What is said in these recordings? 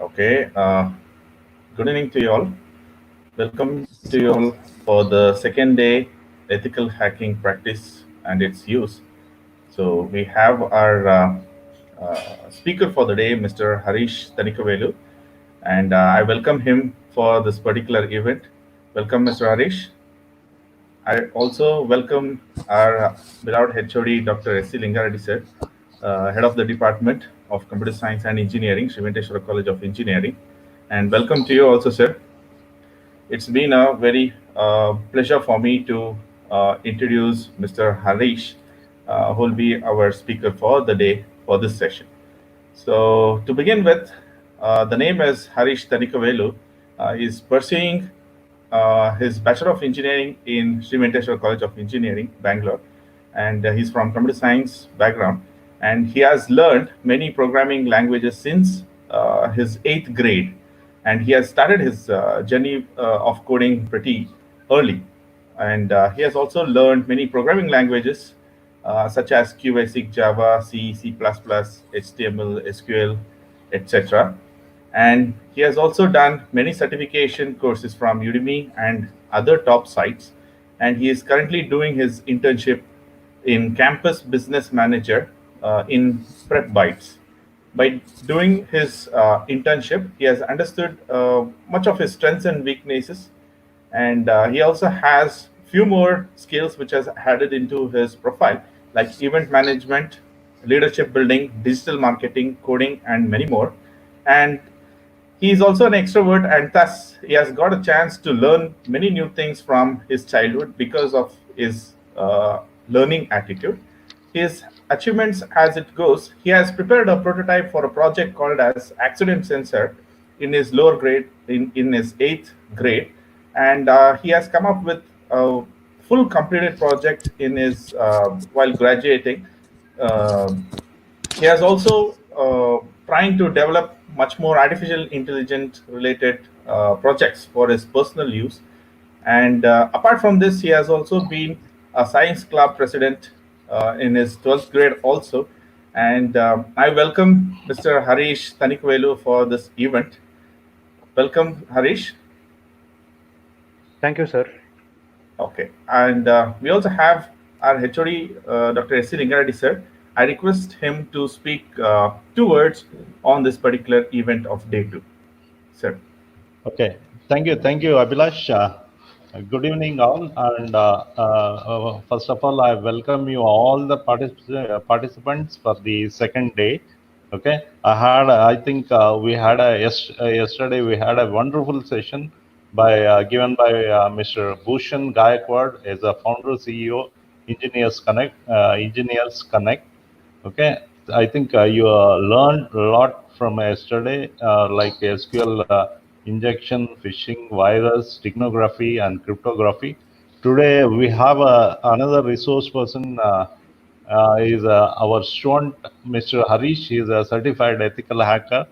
Okay. Good evening to you all. Welcome to you all for the second day ethical hacking practice and its use. So we have our speaker for the day, Mr. Harish Tanikavelu, and I welcome him for this particular event. Welcome, Mr. Harish. I also welcome our beloved HOD, Dr. S.C. Lingareddy sir, Head of the Department of Computer Science and Engineering, Shiventeshwara College of Engineering. And welcome to you also, sir. It's been a very pleasure for me to introduce Mr. Harish, who will be our speaker for the day for this session. So, to begin with, the name is Harish Tanikavelu. Is pursuing his Bachelor of Engineering in Sri Venkateshwara College of Engineering, Bangalore, and he's from computer science background. And he has learned many programming languages since his 8th grade, and he has started his journey of coding pretty early. And he has also learned many programming languages such as QBasic, Java, C, C++, HTML, SQL, etc. And he has also done many certification courses from Udemy and other top sites. And he is currently doing his internship in Campus Business Manager in Prep Bytes. By doing his internship, he has understood much of his strengths and weaknesses, and he also has few more skills which has added into his profile, like event management, leadership building, digital marketing, coding, and many more. And he is also an extrovert, and thus he has got a chance to learn many new things from his childhood because of his learning attitude. His achievements as it goes, he has prepared a prototype for a project called as Accident Sensor in his lower grade, in his 8th grade. And he has come up with a full completed project in his while graduating. Um he has also trying to develop much more artificial intelligence related projects for his personal use. And apart from this, he has also been a science club president in his 12th grade also. And I welcome Mr. Harish Tanikvelu for this event. Welcome, Harish. Thank you, sir. Okay, and we also have our HOD, Dr. S.C. Lingareddy sir. I request him to speak 2 words on this particular event of day 2. Sir. Okay, thank you, Abhilash. Good evening, all. And first of all, I welcome you all the participants for the second day. Okay, I think we had yesterday we had a wonderful session given by Mr. Bhushan Gaikwad as a founder CEO, Engineers Connect. Okay, I think you learned a lot from yesterday, like SQL injection, phishing, virus, steganography, and cryptography. Today we have another resource person. Is our student, Mr. Harish. He is a certified ethical hacker.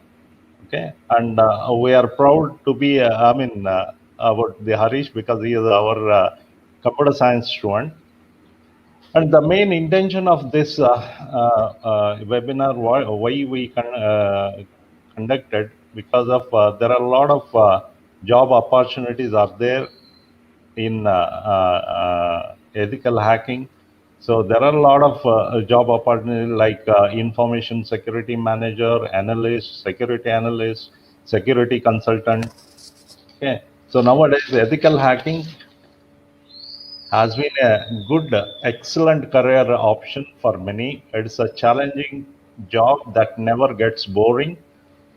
Okay, and we are proud to be. About the Harish because he is our computer science student. And the main intention of this webinar, why we conducted, because of there are a lot of job opportunities are there in ethical hacking. So there are a lot of job opportunities like information security manager, analyst, security consultant. Okay. So nowadays ethical hacking has been a good, excellent career option for many. It's a challenging job that never gets boring,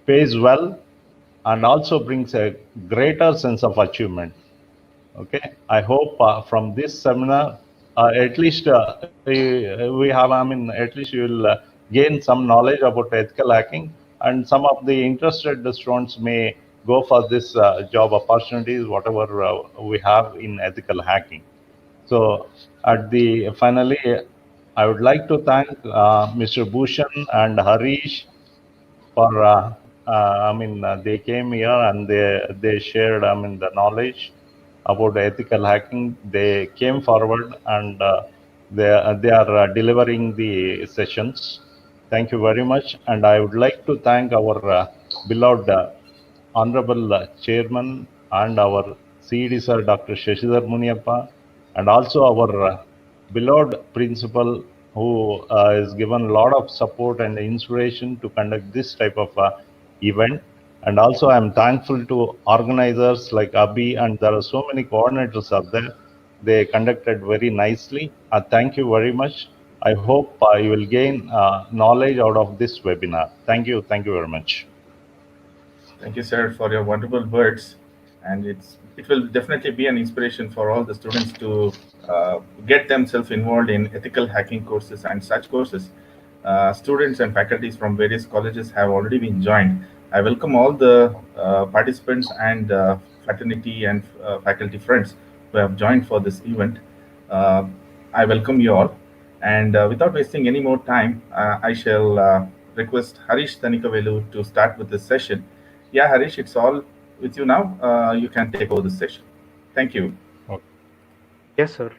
pays well, and also brings a greater sense of achievement. Okay, I hope from this seminar, at least we have, at least you will gain some knowledge about ethical hacking, and some of the interested students may go for this job opportunities, whatever we have in ethical hacking. So at the finally, I would like to thank Mr. Bhushan and Harish for they came here and they shared the knowledge about ethical hacking. They came forward and they are delivering the sessions. Thank you very much, and I would like to thank our beloved Honorable Chairman and our CED Sir Dr. Shashidhar Muniappa, and also our beloved principal who has given a lot of support and inspiration to conduct this type of event. And also I'm thankful to organizers like Abhi, and there are so many coordinators out there. They conducted very nicely. Thank you very much. I hope you will gain knowledge out of this webinar. Thank you. Thank you very much. Thank you, sir, for your wonderful words. And it will definitely be an inspiration for all the students to get themselves involved in ethical hacking courses and such courses. Students and faculties from various colleges have already been joined. I welcome all the participants and fraternity and faculty friends who have joined for this event. Uh, I welcome you all. And without wasting any more time, I shall request Harish Tanikavelu to start with this session. Yeah, Harish, it's all with you now. You can take over the session. Thank you. Okay. Yes, sir.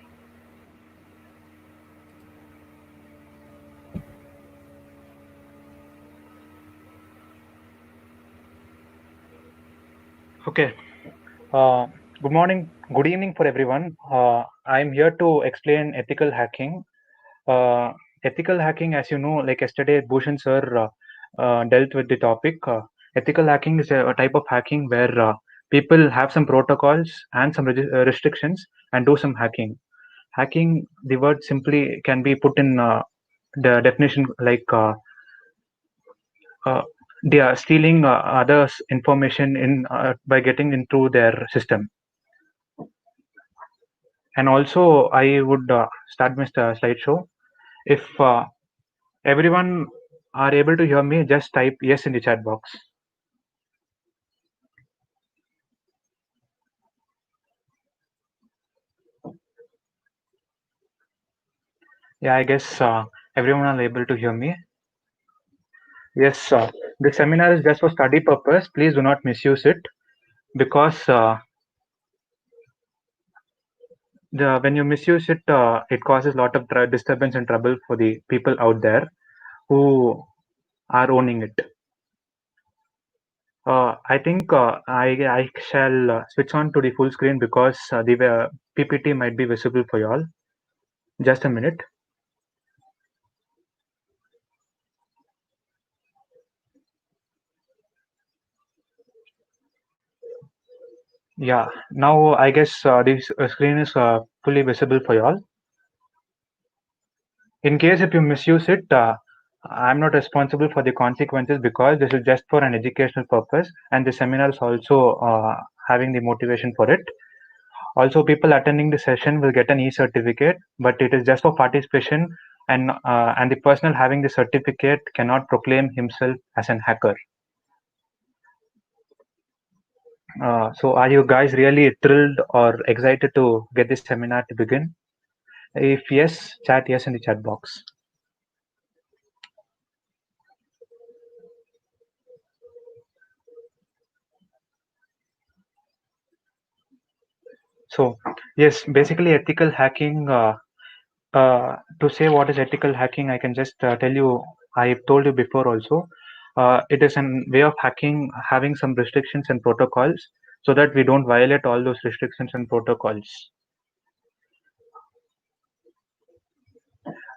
Okay. Good morning, good evening for everyone. I'm here to explain ethical hacking. Ethical hacking, as you know, like yesterday, Bhushan sir dealt with the topic. Ethical hacking is a type of hacking where people have some protocols and some restrictions and do some hacking. Hacking, the word simply can be put in the definition like they are stealing others' information in by getting into their system. And also, I would start my slideshow. If everyone are able to hear me, just type yes in the chat box. Yeah, I guess everyone are able to hear me. Yes, the seminar is just for study purpose. Please do not misuse it, because when you misuse it, it causes a lot of disturbance and trouble for the people out there who are owning it. I think I shall switch on to the full screen because the PPT might be visible for you all. Just a minute. Yeah, now I guess this screen is fully visible for you all. In case if you misuse it, I'm not responsible for the consequences because this is just for an educational purpose, and the seminar is also having the motivation for it. Also, people attending the session will get an e-certificate, but it is just for participation, and the person having the certificate cannot proclaim himself as an hacker. So are you guys really thrilled or excited to get this seminar to begin? If yes, chat yes in the chat box. So yes, basically ethical hacking, to say what is ethical hacking, I can just tell you, I've told you before also, it is a way of hacking having some restrictions and protocols so that we don't violate all those restrictions and protocols.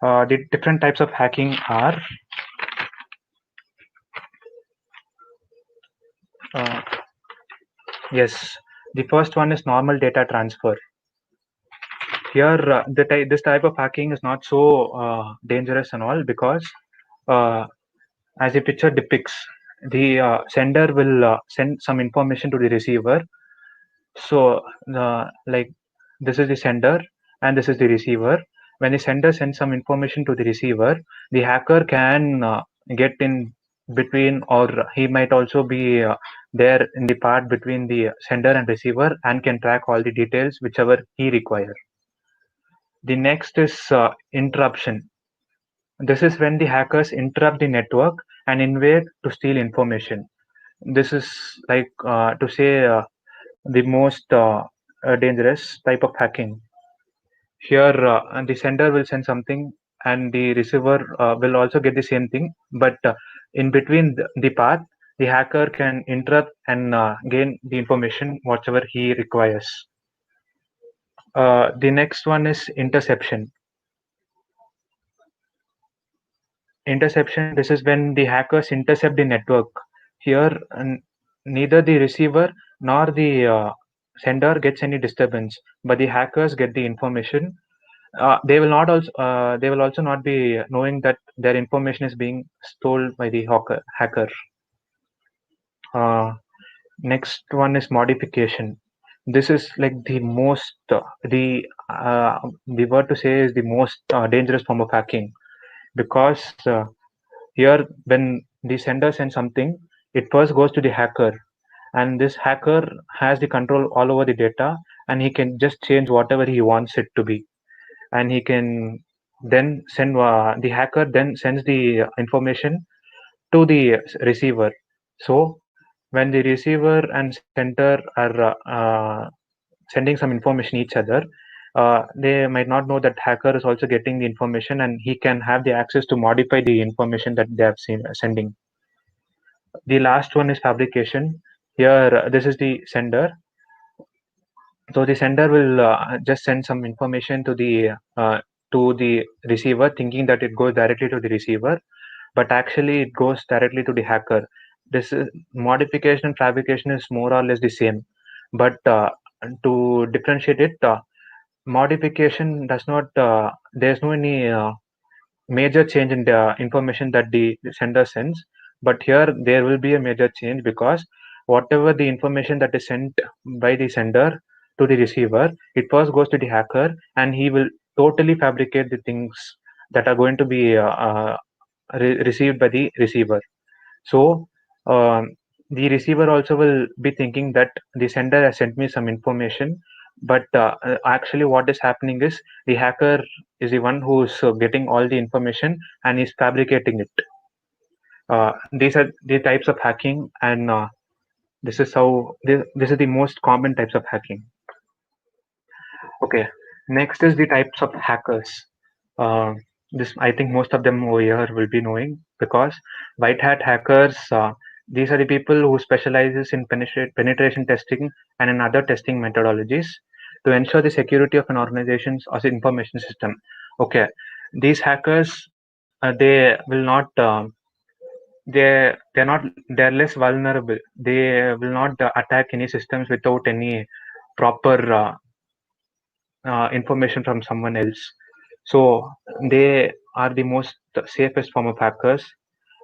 The different types of hacking are yes, the first one is normal data transfer. Here, this type of hacking is not so dangerous and all because, as the picture depicts, the sender will send some information to the receiver. So, like this is the sender and this is the receiver. When the sender sends some information to the receiver, the hacker can get in between, or he might also be there in the part between the sender and receiver and can track all the details whichever he requires. The next is interruption. This is when the hackers interrupt the network and invade to steal information. This is like to say the most dangerous type of hacking. Here, the sender will send something and the receiver will also get the same thing, but in between the path, the hacker can interrupt and gain the information whatever he requires. The next one is interception. Interception, this is when the hackers intercept the network. Here, neither the receiver nor the sender gets any disturbance, but the hackers get the information. They will also not be knowing that their information is being stolen by the hacker. Next one is modification. This is like the most the word to say is the most dangerous form of hacking, because here when the sender sends something, it first goes to the hacker, and this hacker has the control all over the data, and he can just change whatever he wants it to be, and he can then send the hacker then sends the information to the receiver. So when the receiver and sender are sending some information each other, they might not know that hacker is also getting the information, and he can have the access to modify the information that they have sending. The last one is fabrication. Here, this is the sender. So the sender will just send some information to the receiver, thinking that it goes directly to the receiver, but actually it goes directly to the hacker. This is modification and fabrication is more or less the same, but to differentiate it, modification does not. There's no any major change in the information that the sender sends, but here there will be a major change, because whatever the information that is sent by the sender to the receiver, it first goes to the hacker, and he will totally fabricate the things that are going to be received by the receiver. So um, the receiver also will be thinking that the sender has sent me some information, but actually what is happening is the hacker is the one who's getting all the information and is fabricating it. These are the types of hacking, and this is the most common types of hacking. Okay, next is the types of hackers. Uh, this I think most of them over here will be knowing, because white hat hackers. These are the people who specializes in penetration testing and in other testing methodologies to ensure the security of an organization's or the information system. Okay, these hackers they will not they're less vulnerable. They will not attack any systems without any proper information from someone else. So they are the most safest form of hackers.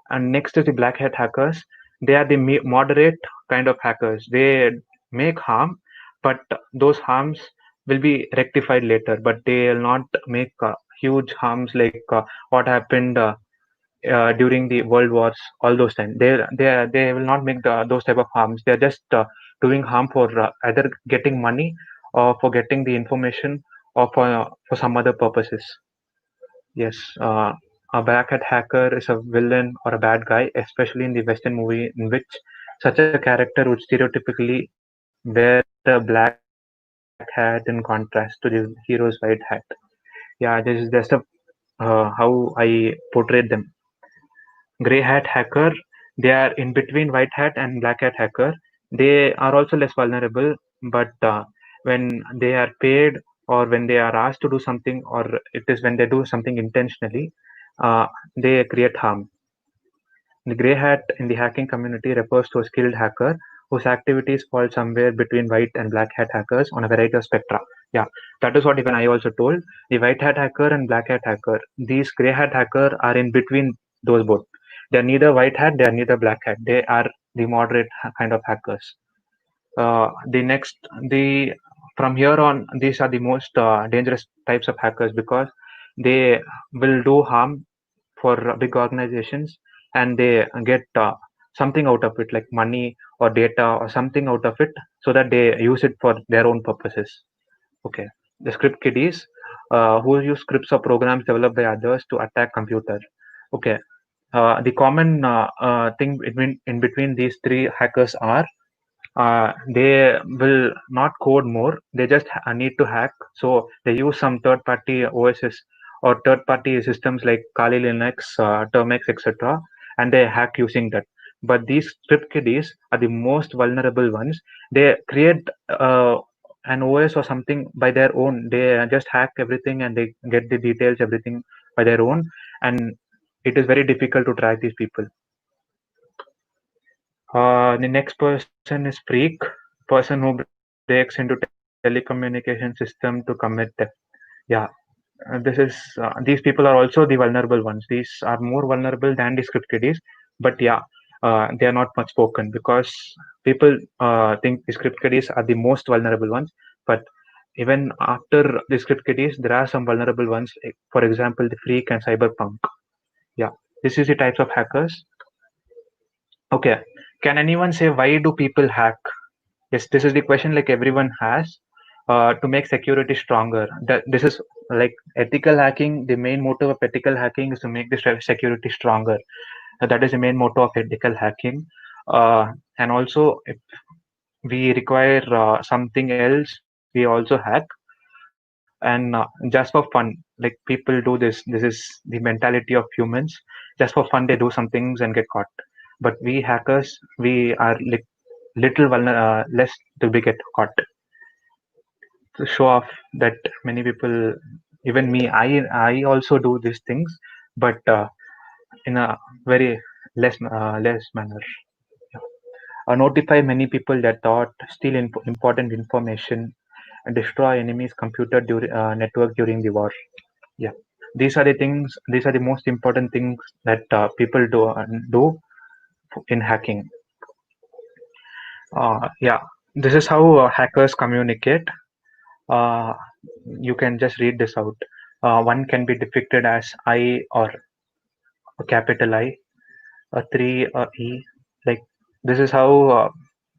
And next is the black hat hackers. They are the moderate kind of hackers. They make harm, but those harms will be rectified later. But they will not make huge harms like what happened during the world wars. All those times, they will not make those type of harms. They are just doing harm for either getting money or for getting the information or for some other purposes. Yes, a black hat hacker is a villain or a bad guy, especially in the Western movie, in which such a character would stereotypically wear a black hat in contrast to the hero's white hat. Yeah, this is just how I portrayed them. Gray hat hacker, they are in between white hat and black hat hacker. They are also less vulnerable, but when they are paid or when they are asked to do something, or it is when they do something intentionally, they create harm. The gray hat in the hacking community refers to a skilled hacker whose activities fall somewhere between white and black hat hackers on a variety of spectra. Yeah, that is what even I also told. The white hat hacker and black hat hacker. These gray hat hacker are in between those both. They are neither white hat, they are neither black hat. They are the moderate kind of hackers. The next, the from here on, these are the most dangerous types of hackers, because they will do harm for big organizations, and they get something out of it, like money or data or something out of it, so that they use it for their own purposes. Okay, the script kiddies, who use scripts or programs developed by others to attack computer. Okay, the common thing in between these three hackers are they will not code more. They just need to hack. So they use some third-party OSs or third-party systems like Kali Linux, Termux, etc., and they hack using that. but these script kiddies are the most vulnerable ones. They create an OS or something by their own. They just hack everything and they get the details, everything by their own, and it is very difficult to track these people. The next person is freak, person who breaks into telecommunication system to commit theft. Yeah, these people are also the vulnerable ones. These are more vulnerable than the script kiddies, but yeah, they are not much spoken because people think the script kiddies are the most vulnerable ones. But even after the script kiddies, there are some vulnerable ones. For example, the freak and cyberpunk. Yeah, this is the types of hackers. Okay, can anyone say why do people hack? Yes, this is the question like everyone has to make security stronger. That this is like ethical hacking. The main motive of ethical hacking is to make the security stronger. That is the main motto of ethical hacking. And also, if we require something else, we also hack. And just for fun, like people do this. This is the mentality of humans. Just for fun, they do some things and get caught. But we hackers, we are little less to be get caught to show off that many people, even me, I also do these things, but in a very less manner. Yeah. Notify many people that thought steal important information and destroy enemies computer network during the war. Yeah, these are the things, these are the most important things that people do in hacking. Yeah, this is how hackers communicate. uh, you can just read this out. One can be depicted as I or a capital I, a 3, a E. Like this is how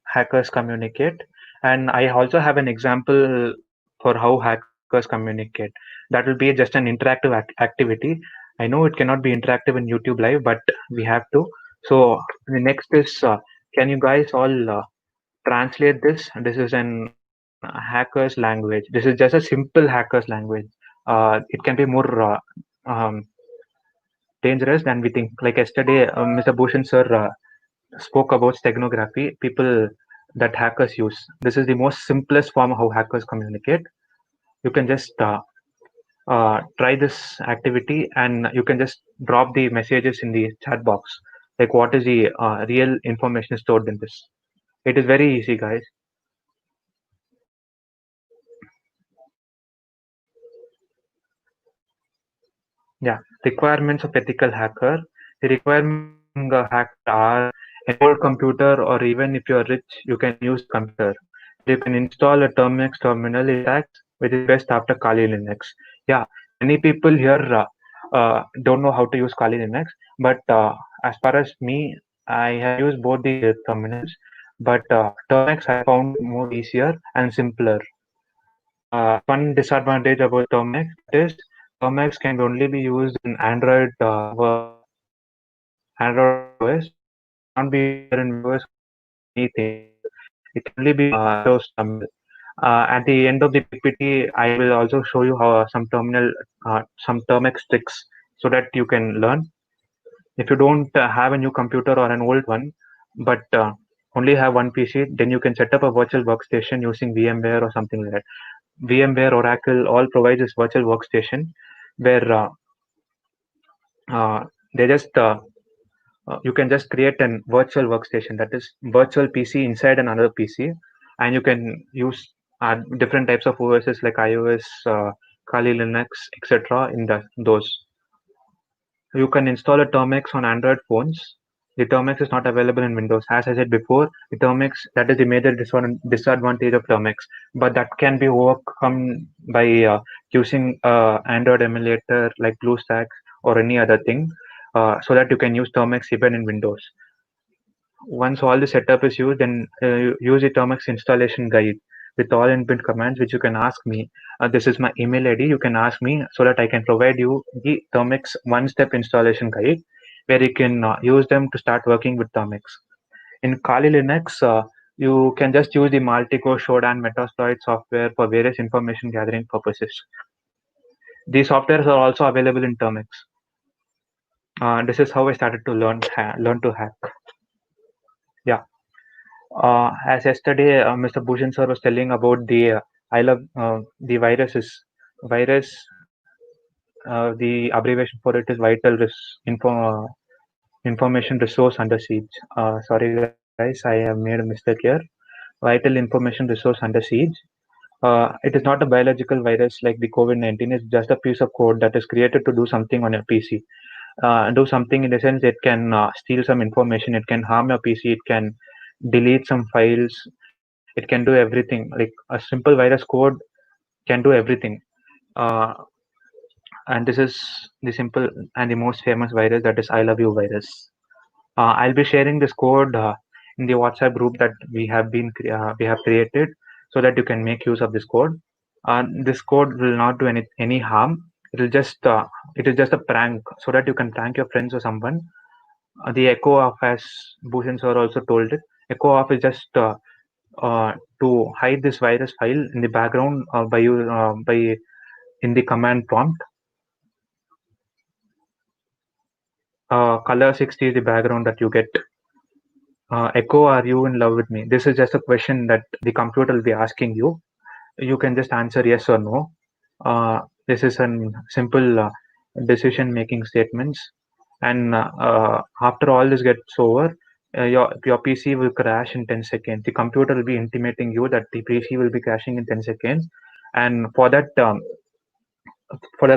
hackers communicate. And I also have an example for how hackers communicate. That will be just an interactive activity. I know it cannot be interactive in YouTube Live, but we have to. So the next is, can you guys all translate this? This is an hacker's language. This is just a simple hacker's language. It can be more um, dangerous than we think. Like yesterday, Mr. Bhushan sir spoke about steganography, people that hackers use. This is the most simplest form of how hackers communicate. You can just try this activity and you can just drop the messages in the chat box. Like what is the real information stored in this? It is very easy, guys. Yeah, requirements of ethical hacker. The requirements of being a hacker are an old computer, or even if you're rich, you can use the computer. And you can install a Termux terminal Linux, which is best after Kali Linux. Yeah, many people here don't know how to use Kali Linux, but as far as me, I have used both the terminals, but Termux I found it more easier and simpler. One disadvantage about Termux is Termux can only be used in Android Android or iOS. It cannot be used either in macOS or anything else. It can only be Windows terminal. At the end of the PPT, I will also show you how some Termux tricks so that you can learn. If you don't have a new computer or an old one, but only have one PC, then you can set up a virtual workstation using VMware or something like that. VMware, Oracle, all provides this virtual workstation where they just you can just create an virtual workstation, that is virtual PC inside another PC, and you can use different types of OSs like iOS, Kali Linux, etc. in those. You can install a Termux on Android phones. The Termux is not available in Windows. As I said before, the Termux, that is the major disadvantage of Termux, but that can be overcome by using Android emulator like BlueStacks or any other thing, so that you can use Termux even in Windows. Once all the setup is used, then use the Termux installation guide with all inbuilt commands, which you can ask me. This is my email ID. You can ask me so that I can provide you the Termux one-step installation guide, where you can use them to start working with Termux. In Kali Linux, you can just use the Maltico, Shodan, Metasploit software for various information gathering purposes. These softwares are also available in Termux. This is how I started to learn to hack. Yeah. As yesterday, Mr. Bhushan sir was telling about I love the viruses. Virus, the abbreviation for it is information resource under siege. Sorry guys, I have made a mistake here. Vital information resource under siege. It is not a biological virus like the COVID-19. It's just a piece of code that is created to do something on your PC. Do something in the sense it can steal some information, it can harm your PC, it can delete some files, it can do everything. Like a simple virus code can do everything. Uh, and this is the simple and the most famous virus, that is I love you virus. I'll be sharing this code in the WhatsApp group that we have created, so that you can make use of this code. This code will not do any harm. It is just a prank, so that you can prank your friends or someone. The echo off, as Bhushan sir also told it, echo off is just to hide this virus file in the background by in the command prompt. Color 60 is the background that you get. Echo, are you in love with me? This is just a question that the computer will be asking you. You can just answer yes or no. This is a simple decision making statements. And after all this gets over, your PC will crash in 10 seconds. The computer will be intimating you that the PC will be crashing in 10 seconds. And for the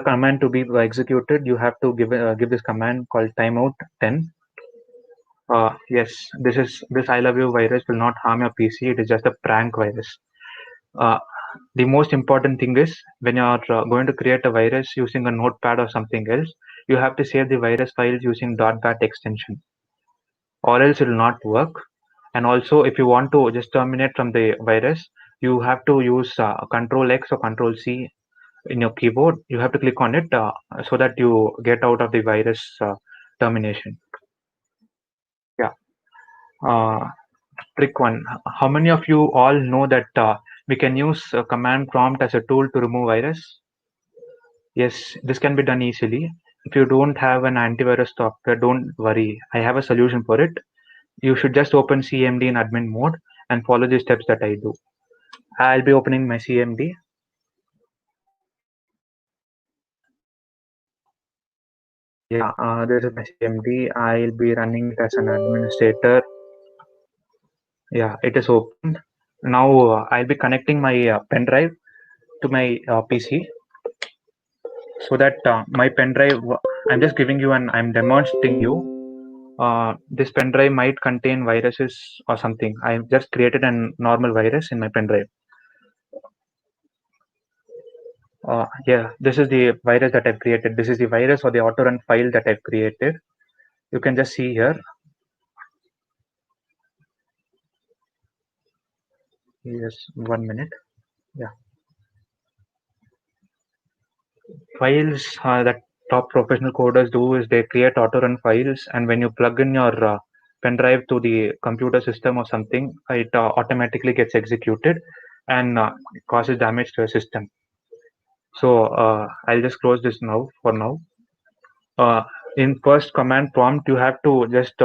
command to be executed, you have to give this command called timeout 10. Yes, this I love you virus will not harm your PC. It is just a prank virus. Uh, the most important thing is, when you are going to create a virus using a notepad or something else, you have to save the virus files using .bat extension, or else it will not work. And also, if you want to just terminate from the virus, you have to use Control X or Control C in your keyboard. You have to click on it so that you get out of the virus termination. Yeah. Uh, Trick one. How many of you all know that we can use command prompt as a tool to remove virus? Yes, this can be done easily. If you don't have an antivirus software, don't worry. I have a solution for it. You should just open CMD in admin mode and follow the steps that I do. I'll be opening my CMD. Yeah, this is my CMD. I'll be running it as an administrator. Yeah, it is open. Now I'll be connecting my pen drive to my PC, so that my pen drive, I'm just giving you I'm demonstrating you. This pen drive might contain viruses or something. I've just created a normal virus in my pen drive. Yeah, this is the virus that I've created. This is the virus or the autorun file that I've created. You can just see here. Yes, 1 minute. Yeah. Files that top professional coders do is they create autorun files, and when you plug in your pen drive to the computer system or something, it automatically gets executed and causes damage to your system. So I'll just close this now for now. In first command prompt, you have to just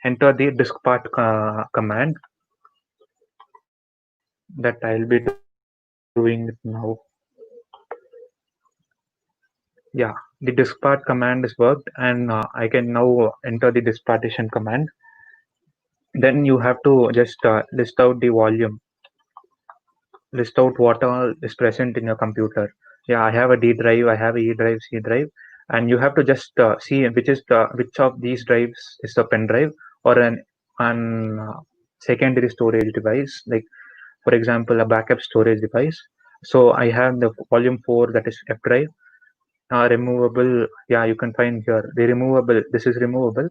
enter the diskpart command that I'll be doing it now. Yeah, the diskpart command is worked, and I can now enter the diskpartition command. Then you have to just list out the volume, list out what all is present in your computer. Yeah, I have a D drive, I have a E drive, C drive, and you have to just see which of these drives is a pen drive or an secondary storage device, like for example a backup storage device. So I have the volume 4, that is F drive. Removable, yeah, you can find here the removable. This is removable.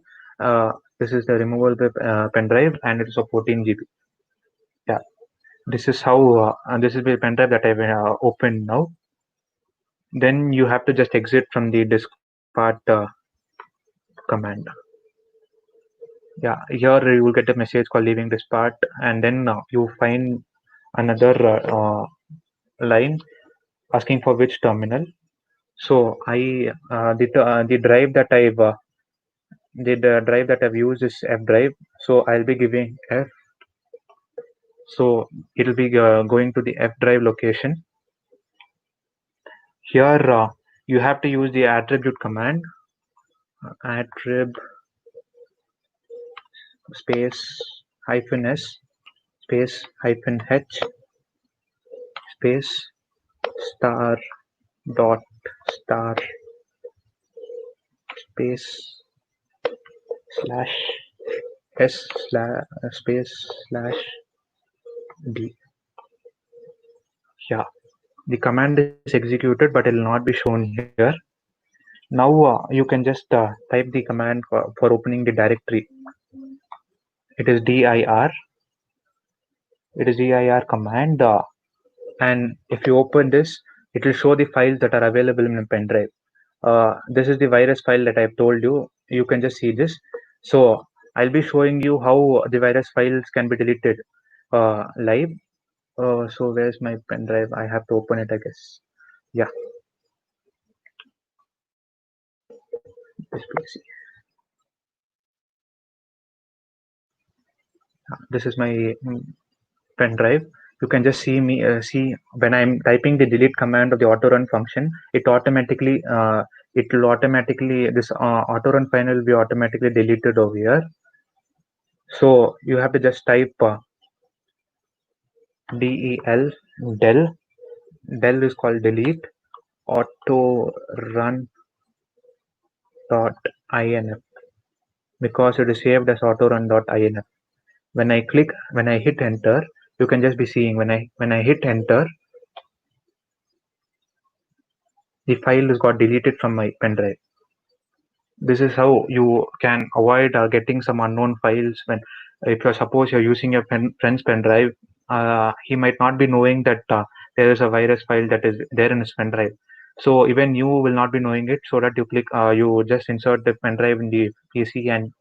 This is the removable pen drive, and it is of 14 GB. Yeah, this is how and this is the pen drive that I've opened now. Then you have to just exit from the diskpart command. Yeah, here you will get a message called leaving diskpart, and then you find another line asking for which terminal. So the drive that I've The drive that I've used is F drive, so I'll be giving F. So it'll be going to the F drive location. Here you have to use the attribute command, attrib space -s space -h space star dot star space slash s slash space slash d. Yeah, the command is executed, but it will not be shown here. Now you can just type the command for opening the directory. It is dir. It is dir command, and if you open this, it will show the files that are available in a pen drive. This is the virus file that I've told you. You can just see this. So I'll be showing you how the virus files can be deleted live. So where's my pen drive? I have to open it, I guess. Yeah, this PC. This is my pen drive. You can just see when I'm typing the delete command of the auto run function, it will automatically this auto run file will be automatically deleted over here. So you have to just type del is called delete auto run .inf because it is saved as auto run .inf. When I hit enter, you can just be seeing when I hit enter, the file has got deleted from my pen drive. This is how you can avoid getting some unknown files when, if you suppose you're using your friend's pen drive, he might not be knowing that there is a virus file that is there in his pen drive. So even you will not be knowing it. So that you just insert the pen drive in the PC and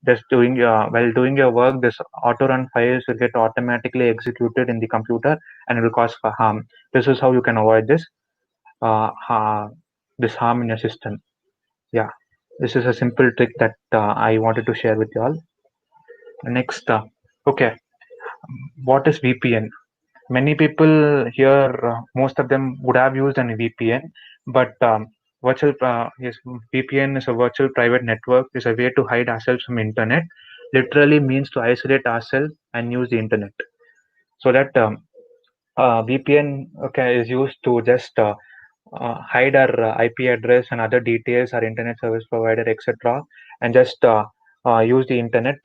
just while doing your work, this auto run files will get automatically executed in the computer and it will cause harm. This is how you can avoid this harm in your system. Yeah, this is a simple trick that I wanted to share with you all. Next, okay, what is VPN? Many people here, most of them would have used an VPN, but yes, VPN is a virtual private network. Is a way to hide ourselves from internet. Literally means to isolate ourselves and use the internet. So that VPN is used to just hide our IP address and other details, our internet service provider, etc., and just use the internet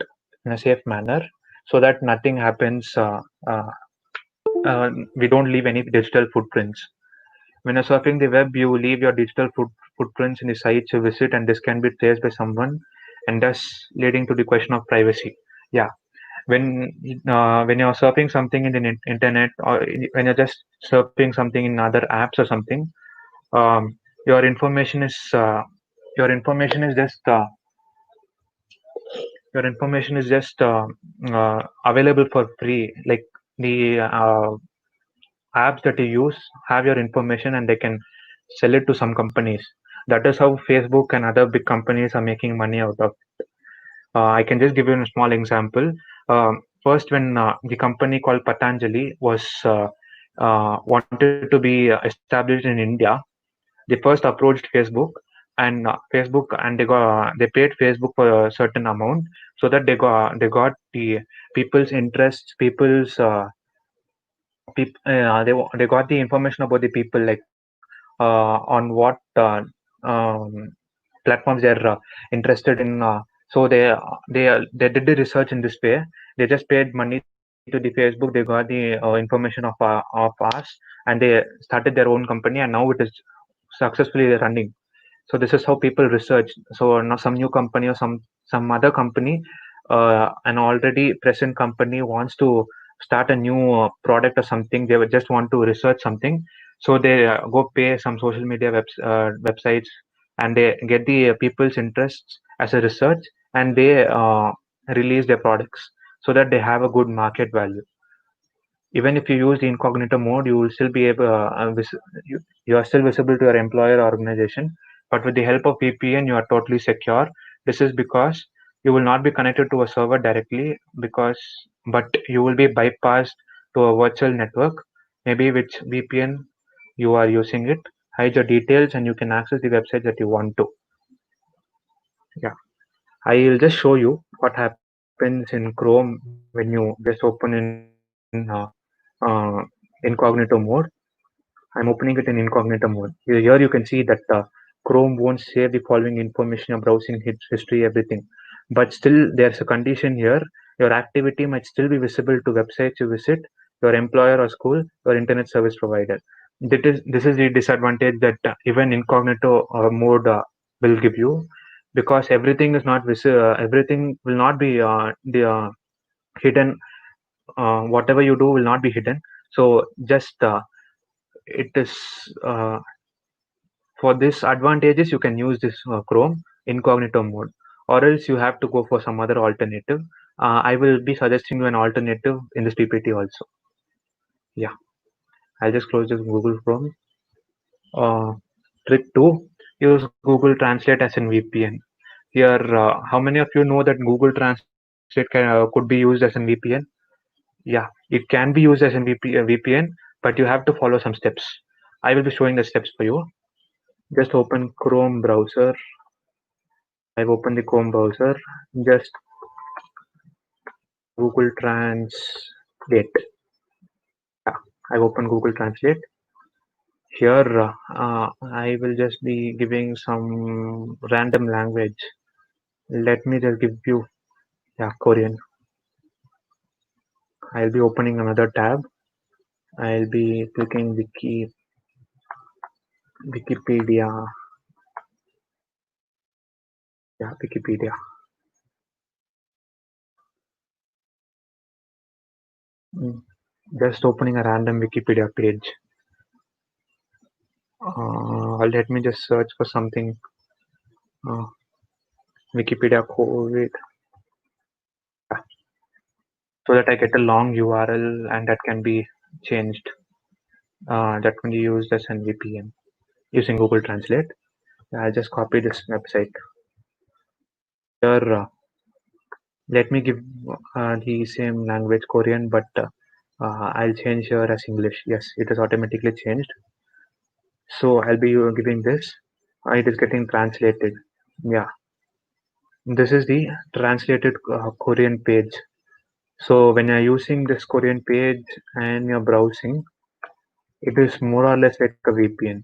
in a safe manner so that nothing happens. We don't leave any digital footprints. When you're surfing the web, you leave your digital footprints in the sites you visit, and this can be traced by someone, and thus leading to the question of privacy. Yeah, when you're surfing something in the internet, or when you're just surfing something in other apps or something, um, your information is your information is just available for free. Like the apps that you use have your information and they can sell it to some companies. That is how Facebook and other big companies are making money out of. I can just give you a small example. First, when the company called Patanjali was wanted to be established in India, they first approached Facebook, and they paid Facebook for a certain amount so that they got the people's interests, they got the information about the people, like on what um, platforms they're interested in. So they did the research in this way. They just paid money to the Facebook. They got the information of us, and they started their own company, and now it is successfully running. So this is how people research. So now some new company or some other company, an already present company wants to start a new product or something. They would just want to research something, so they go pay some social media websites, and they get the people's interests as a research, and they release their products so that they have a good market value. Even if you use the incognito mode, you will still be able you are still visible to your employer or organization. But with the help of VPN, you are totally secure. This is because you will not be connected to a server directly, but you will be bypassed to a virtual network, maybe which VPN you are using it. Hide your details and you can access the website that you want to. Yeah, I will just show you what happens in Chrome when you just open in incognito mode. I'm opening it in incognito mode. Here you can see that Chrome won't save the following information: your browsing history, everything. But still, there's a condition here. Your activity might still be visible to websites you visit, your employer or school, your internet service provider. This is the disadvantage that even incognito mode will give you, because everything is not everything will not be hidden. Whatever you do will not be hidden. So just it is for this advantages you can use this Chrome incognito mode, or else you have to go for some other alternative. I will be suggesting you an alternative in this PPT also. Yeah, I'll just close this Google Chrome. Trick 2: use Google Translate as an VPN. Here, how many of you know that Google Translate could be used as an VPN? Yeah, it can be used as a VPN, but you have to follow some steps. I will be showing the steps for you. Just open Chrome browser. I've opened the Chrome browser. Just Google Translate. Yeah, I've opened Google Translate. Here, I will just be giving some random language. Let me just give you, yeah, Korean. I'll be opening another tab. I'll be clicking Wikipedia. Yeah, Wikipedia. Mm, Just opening a random Wikipedia page. Let me just search for something. Uh, Wikipedia COVID, so that I get a long URL and that can be changed. That can be used as an VPN using Google Translate. I'll just copy this website. Here, let me give the same language Korean, but I'll change here as English. Yes, it is automatically changed. So I'll be giving this. It is getting translated. Yeah, this is the translated Korean page. So when you're using this Korean page and you're browsing, it is more or less like a VPN.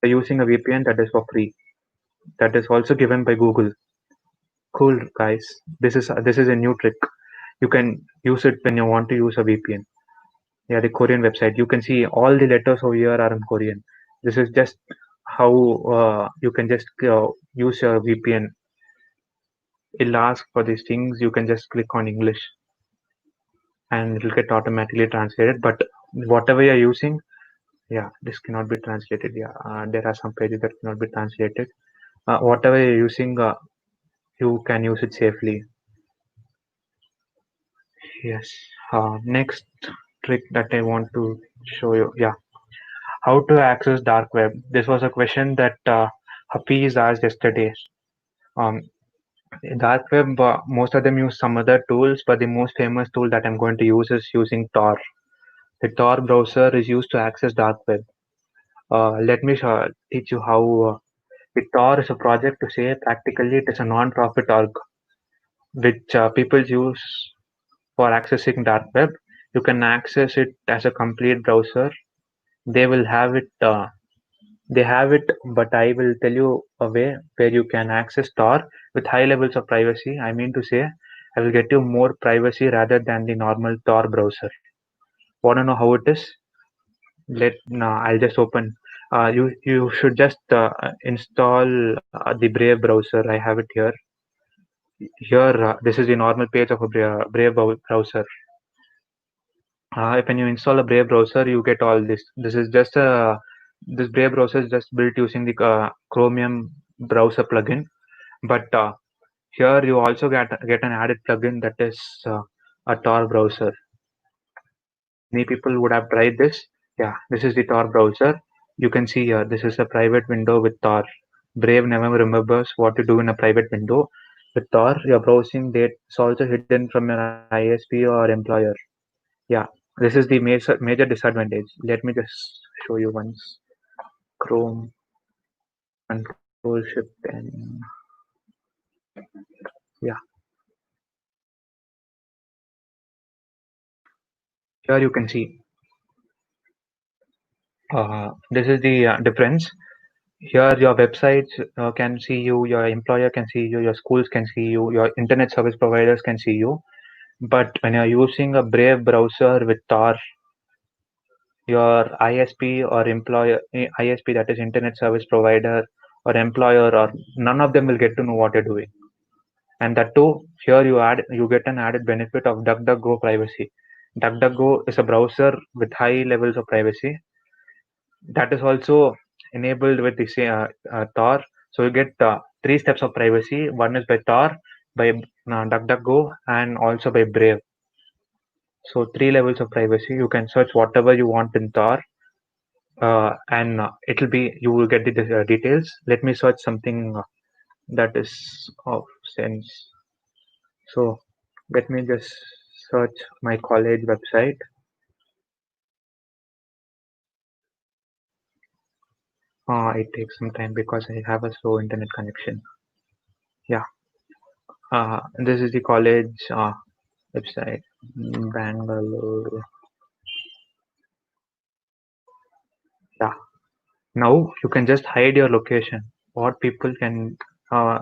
You're using a VPN that is for free. That is also given by Google. Cool, guys. This is a new trick. You can use it when you want to use a VPN. Yeah, the Korean website. You can see all the letters over here are in Korean. This is just how you can just use your VPN. It'll ask for these things. You can just click on English and it'll get automatically translated. But whatever you're using, yeah, this cannot be translated. Yeah, there are some pages that cannot be translated. Whatever you're using, you can use it safely. Yes. Next trick that I want to show you. Yeah, how to access dark web. This was a question that Hafiz asked yesterday. Um, Dark web, most of them use some other tools, but the most famous tool that I'm going to use is using Tor. The Tor browser is used to access dark web. Let me teach you how. The Tor is a project to say practically it is a non-profit org which people use for accessing dark web. You can access it as a complete browser. They will have it. They have it, but I will tell you a way where you can access Tor with high levels of privacy. I mean to say, I will get you more privacy rather than the normal Tor browser. Want to know how it is? I'll just open. You should just install the Brave browser. I have it here. Here, this is the normal page of a Brave browser. When you install a Brave browser, you get all this. This Brave browser is just built using the Chromium browser plugin. But here you also get an added plugin that is a Tor browser. Many people would have tried this. Yeah, this is the Tor browser. You can see here, this is a private window with Tor. Brave never remembers what to do in a private window. With Tor, your browsing data is also hidden from your ISP or employer. Yeah, this is the major disadvantage. Let me just show you once. Chrome, Control Shift N. Yeah, here you can see. This is the difference. Here, your websites can see you, your employer can see you, your schools can see you, your internet service providers can see you. But when you're using a Brave browser with Tor, your ISP or employer ISP, that is internet service provider or employer, or none of them will get to know what you're doing. And that too, here you get an added benefit of DuckDuckGo privacy. DuckDuckGo is a browser with high levels of privacy that is also enabled with the Tor. So you get three steps of privacy. One is by Tor, by DuckDuckGo, and also by Brave. So three levels of privacy. You can search whatever you want in Tor, and you will get the details. Let me search something that is of sense. So let me just search my college website. It takes some time because I have a slow internet connection. Yeah, this is the college website, Bangalore. Yeah, now you can just hide your location. What people can,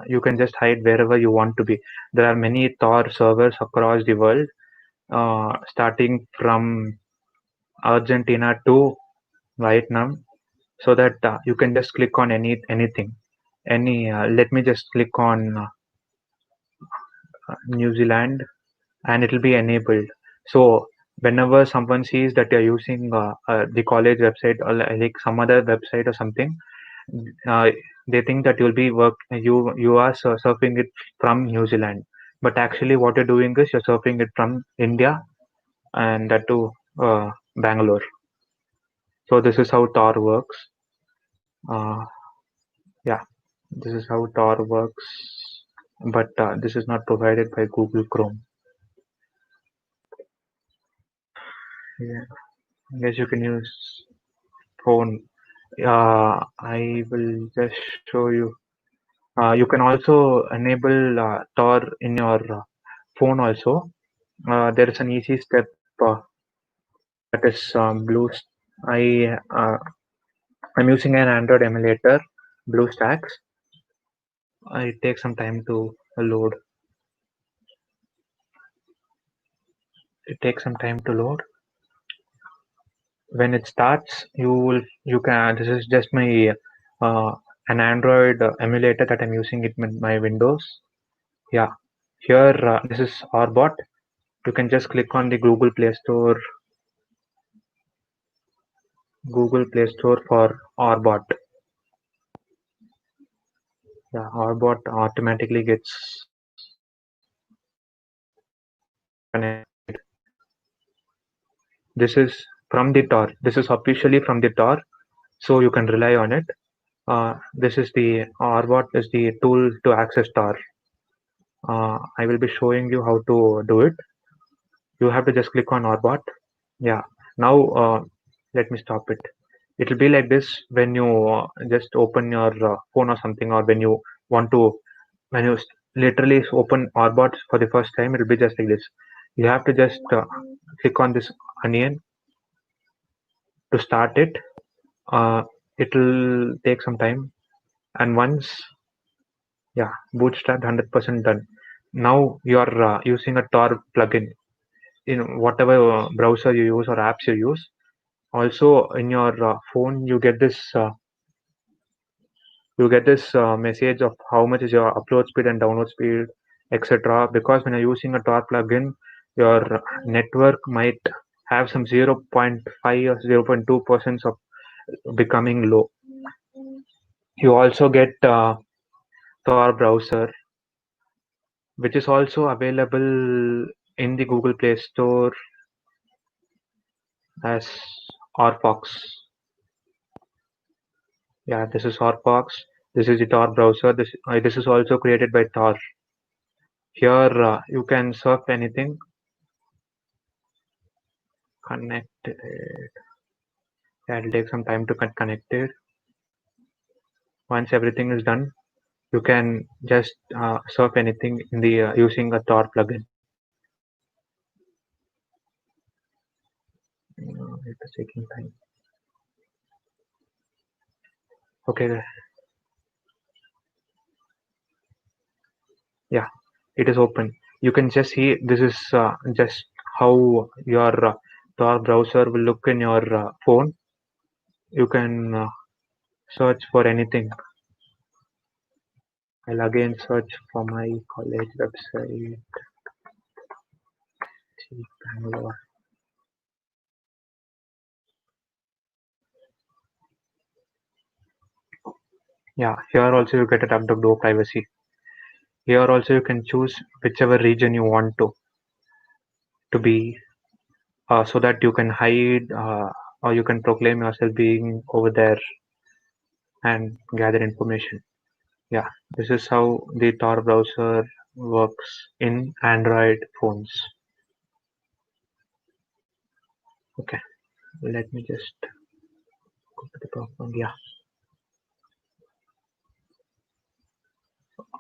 you can just hide wherever you want to be. There are many Tor servers across the world, starting from Argentina to Vietnam, so that you can just click on anything. Let me just click on New Zealand, and it will be enabled. So whenever someone sees that you're using the college website or like some other website or something, uh, they think that you are surfing it from New Zealand, but actually what you're doing is you're surfing it from India, and that to Bangalore. So this is how Tor works. Uh, yeah, this is how Tor works, but this is not provided by Google Chrome. Yeah, I guess you can use phone. I will just show you. You can also enable Tor in your phone also. There is an easy step that is I I'm using an Android emulator, BlueStacks. It takes some time to load. It takes some time to load. When it starts, you can. This is just my an Android emulator that I'm using it with my Windows. Yeah, here this is Rbot. You can just click on the Google Play Store for Rbot. Yeah, Rbot automatically gets connected. This is from the Tor. This is officially from the Tor, so you can rely on it. This is the Rbot is the tool to access Tor. I will be showing you how to do it. You have to just click on Rbot. Yeah. Now let me stop it. It will be like this when you just open your phone or something, or when you want to when you literally open Rbot for the first time. It will be just like this. You have to just click on this onion to start it. It will take some time, and once, yeah, bootstrap 100% done. Now you are using a Tor plugin in whatever browser you use or apps you use. Also in your phone, you get this message of how much is your upload speed and download speed, etc. Because when you're using a Tor plugin, your network might have some 0.5 or 0.2% of becoming low. You also get Tor browser, which is also available in the Google Play Store as Orfox. Yeah, this is Orfox. This is the Tor browser. This is also created by Tor. Here you can surf anything. Connected. It'll take some time to get connected. Once everything is done, you can just surf anything in the using a Tor plugin. It is taking time. Okay. Yeah, it is open. You can just see this is just how your Tor browser will look in your phone. You can search for anything. I'll again search for my college website. Bangalore. Yeah, here also you get a DuckDuckGo privacy. Here also you can choose whichever region you want to be, so that you can hide or you can proclaim yourself being over there and gather information. Yeah, this is how the Tor browser works in Android phones. Okay, let me just go to the background. Yeah.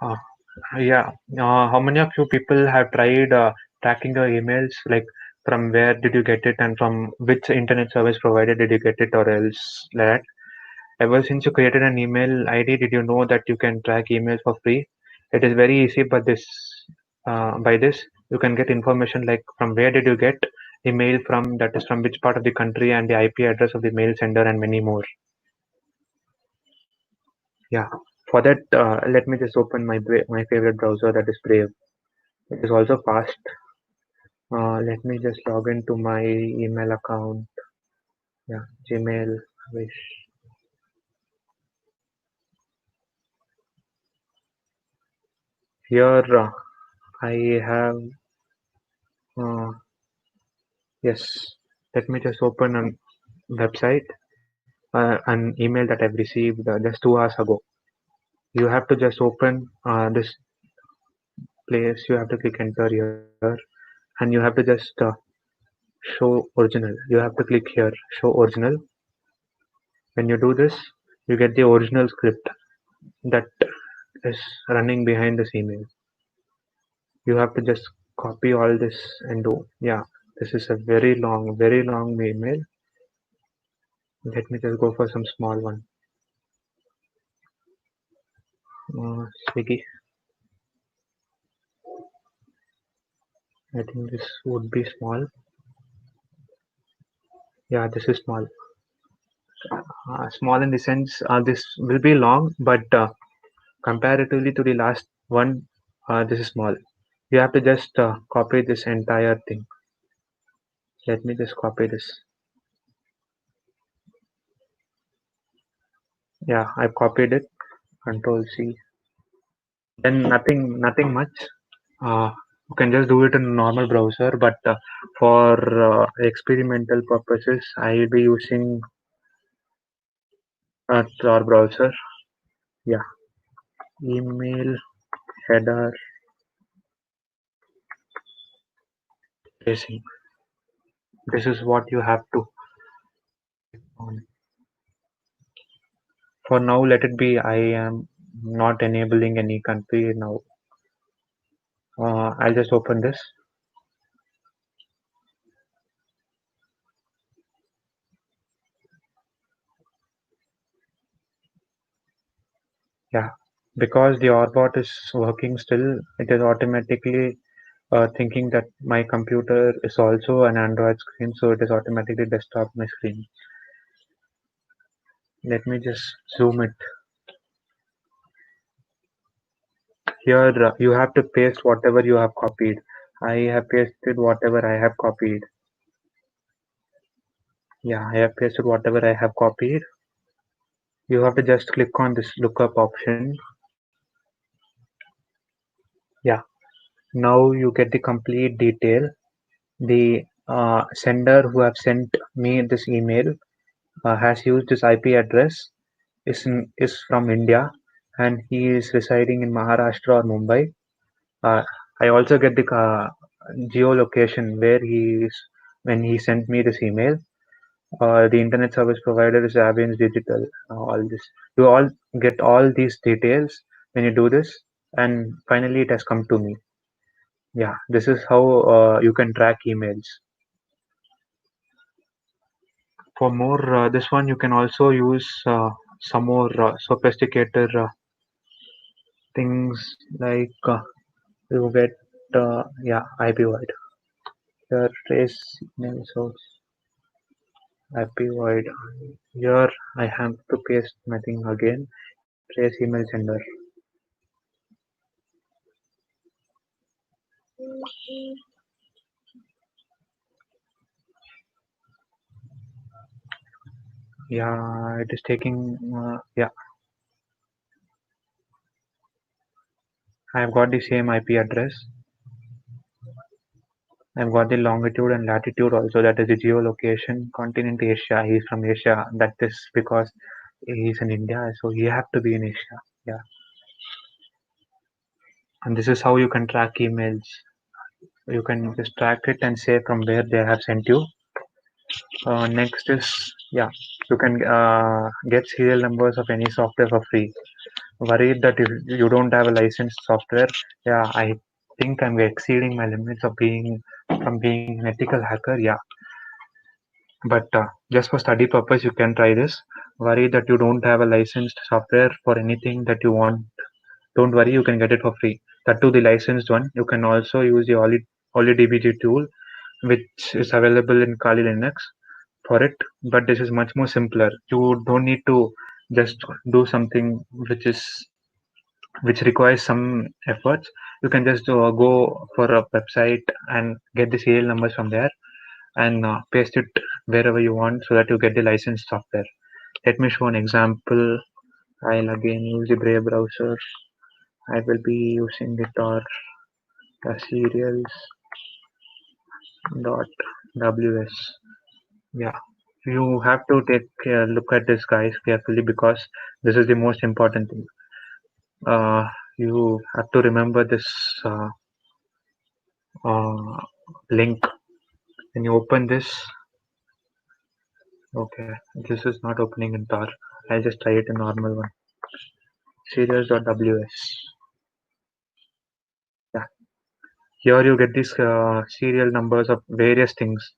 Uh, yeah. How many of you people have tried tracking your emails? Like, from where did you get it, and from which internet service provider did you get it, or else that? Ever since you created an email ID, did you know that you can track emails for free? It is very easy, but by this you can get information like from where did you get email from, that is from which part of the country, and the IP address of the mail sender, and many more. Yeah. For that, let me just open my favorite browser, that is Brave. It is also fast. Let me just log into my email account. Yeah, Gmail, Wish. Here I have yes. Let me just open a website, an email that I've received just 2 hours ago. You have to just open this place. You have to click enter here, and you have to just show original. You have to click here, show original. When you do this, you get the original script that is running behind this email. You have to just copy all this and do. Yeah, this is a very long email. Let me just go for some small one. Swiggy. I think this would be small. Yeah, this is small. Small in the sense this will be long, but comparatively to the last one, this is small. You have to just copy this entire thing. Let me just copy this. Yeah, I've copied it. Control C. Then nothing much. You can just do it in a normal browser, but for experimental purposes, I will be using Tor browser. Yeah, email header tracing. This is what you have to. For now, let it be. I am not enabling any country now. I'll just open this. Yeah, because the Orbot is working still, it is automatically thinking that my computer is also an Android screen, so it is automatically desktop my screen. Let me just zoom it. Here you have to paste whatever you have copied. I have pasted whatever I have copied. Yeah, I have pasted whatever I have copied. You have to just click on this lookup option. Yeah, now you get the complete detail. The sender who have sent me this email has used this IP address, is from India. and he is residing in Maharashtra or Mumbai. Uh, I also get the geolocation where he is when he sent me this email. The internet service provider is Avians Digital. All this, you all get all these details when you do this, and finally it has come to me. Yeah, this is how you can track emails. For more, this one you can also use some more sophisticated things like you get yeah, IP wide. Here trace email source IP wide. Here I have to paste nothing again. Trace email sender. Yeah, it is taking. Yeah, I've got the same IP address. I've got the longitude and latitude also. That is the geolocation. Continent Asia. He's from Asia. That is because he's in India, so he have to be in Asia. Yeah, and this is how you can track emails. You can just track it and say from where they have sent you. Next is, yeah, you can get serial numbers of any software for free. Worried that if you don't have a licensed software, yeah, I think I'm exceeding my limits of being an ethical hacker. Yeah, but just for study purpose, you can try this. Worry that you don't have a licensed software for anything that you want. Don't worry, you can get it for free. That too, the licensed one. You can also use the OliDBG tool, which is available in Kali Linux for it, but this is much more simpler. You don't need to just do something which requires some efforts. You can just go for a website and get the serial numbers from there and paste it wherever you want so that you get the licensed software. Let me show an example. I'll again use the Brave browser. I will be using the Tor serials dot ws. Yeah, you have to take a look at this guys carefully because this is the most important thing. You have to remember this uh, link when you open this. Okay, this is not opening in tar. I'll just try it in normal one. Serials.ws. Yeah, here you get these serial numbers of various things.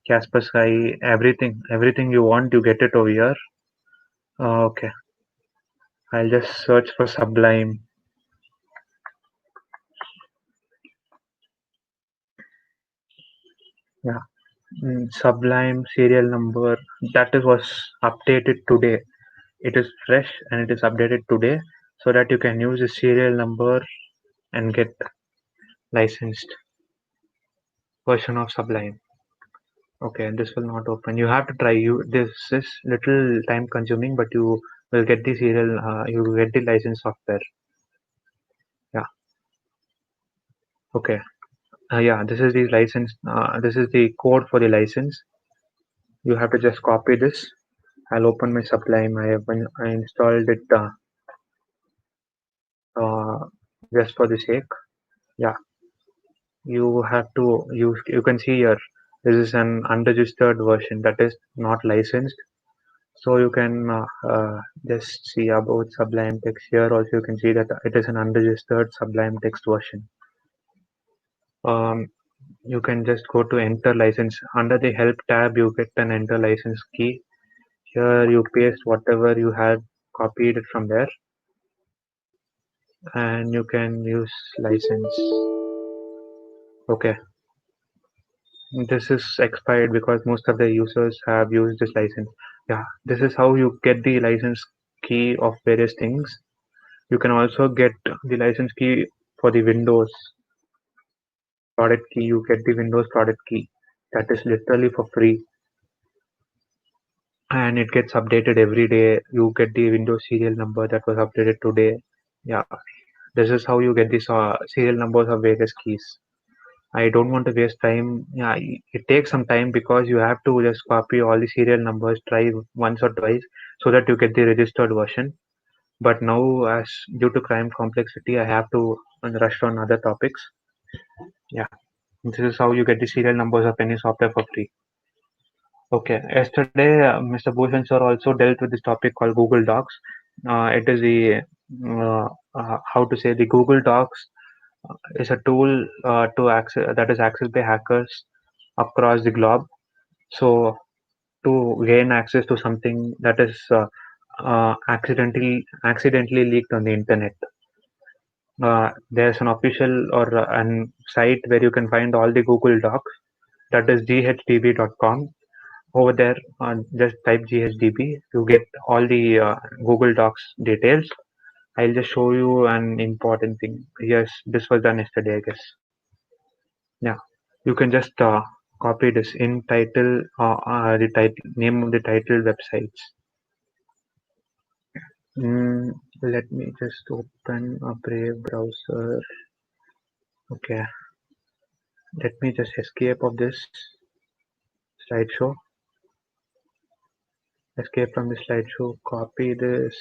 Kaspersky, everything you want, you get it over here. Okay, I'll just search for Sublime. Yeah, Sublime serial number that is was updated today. It is fresh and it is updated today, so that you can use the serial number and get licensed version of Sublime. Okay, this will not open. You have to try. This is little time consuming, but you will get the serial. You will get the license software. Yeah. Okay. Yeah. This is the license. This is the code for the license. You have to just copy this. I'll open my Sublime. I installed it uh, just for the sake. Yeah. You have to use. You can see here. This is an unregistered version that is not licensed. So you can just see about Sublime Text here. Also, you can see that it is an unregistered Sublime Text version. You can just go to Enter License. Under the Help tab, you get an Enter License key. Here, you paste whatever you had copied it from there, and you can use license. Okay, this is expired because most of the users have used this license. Yeah, this is how you get the license key of various things. You can also get the license key for the Windows product key. You get the Windows product key that is literally for free, and it gets updated every day. You get the Windows serial number that was updated today. Yeah, this is how you get these serial numbers of various keys. I don't want to waste time. Yeah, it takes some time because you have to just copy all the serial numbers, try once or twice so that you get the registered version. But now, as due to crime complexity, I have to rush on other topics. Yeah, this is how you get the serial numbers of any software for free. Okay, yesterday Mr. Bhushan sir also dealt with this topic called Google Docs. It is the how to say, the Google Docs is a tool to access that is accessed by hackers across the globe. So to gain access to something that is accidentally leaked on the internet, there's an official or an site where you can find all the Google Docs. That is ghdb.com. Over there, just type GHDB. You get all the Google Docs details. I'll just show you an important thing. Yes, this was done yesterday, I guess. Yeah, you can just copy this in title, the title name of the title websites. Let me just open a Brave browser. Okay, let me just escape of this slideshow. Escape from the slideshow. Copy this.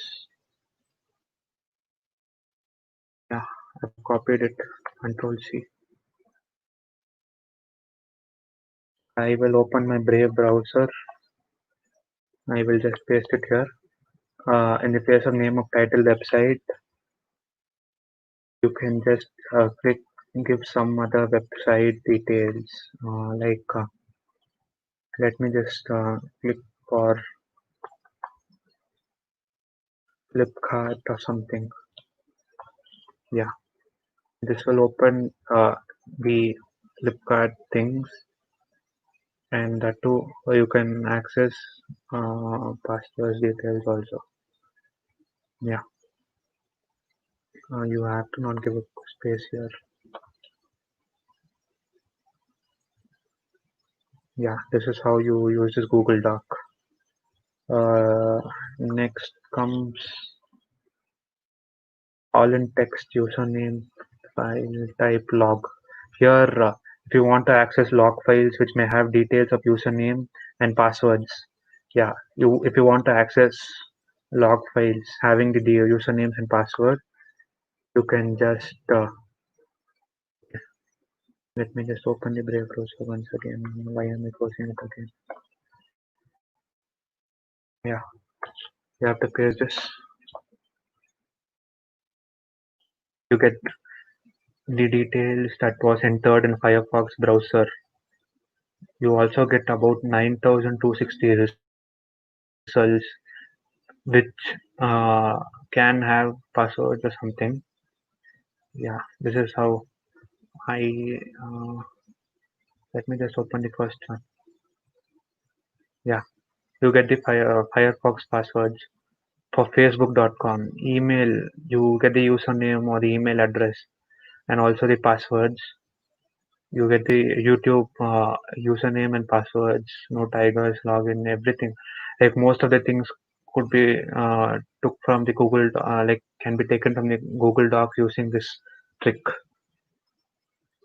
Yeah, I've copied it. Control C. I will open my Brave browser. I will just paste it here. In the place of name of title website, you can just click, give some other website details. Let me just click for Flipkart or something. Yeah, this will open the Flipkart things, and that too you can access passwords details also. Yeah, you have to not give a space here. Yeah, this is how you use this Google Doc. Next comes all in text username file type log. Here, if you want to access log files which may have details of username and passwords, yeah, if you want to access log files having the usernames and password, you can just let me just open the Brave browser once again. Why am I closing it again? Yeah, you have to paste this. You get the details that was entered in Firefox browser. You also get about 9,260 results, which can have passwords or something. Yeah, this is how I let me just open the first one. Yeah, you get the Firefox passwords. For Facebook.com, email, you get the username or the email address and also the passwords. You get the YouTube username and passwords, no tigers, login, everything. Like most of the things could be took from the Google, like can be taken from the Google Docs using this trick.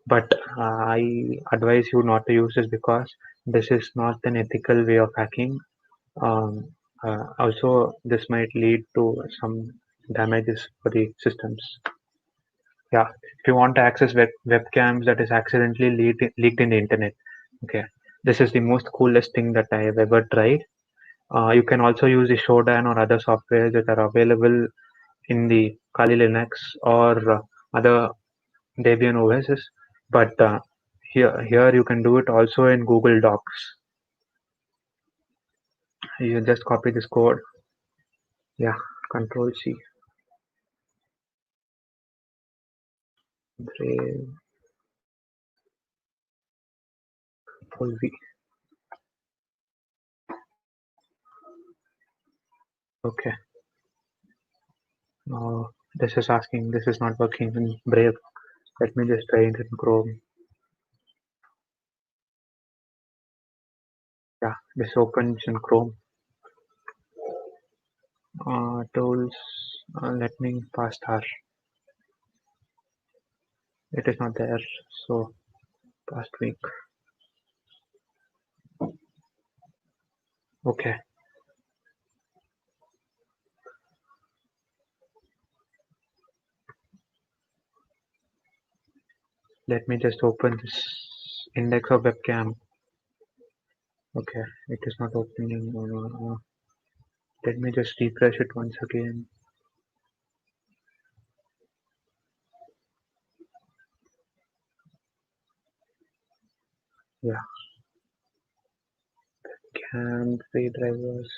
But I advise you not to use this because this is not an ethical way of hacking. Also, this might lead to some damages for the systems. Yeah, if you want to access webcams that is accidentally leaked in the internet, okay, this is the most coolest thing that I have ever tried. You can also use the Shodan or other software that are available in the Kali Linux or other Debian OSs, but here you can do it also in Google Docs. You just copy this code. Yeah, Control C. Brave. Control V. Okay. This is asking. This is not working in Brave. Let me just try it in Chrome. Yeah, this opens in Chrome. Tools. Let me pass star. It is not there. So past week. Okay. Let me just open this index of webcam. Okay, it is not opening. Let me just refresh it once again. Yeah, cam 3 drivers.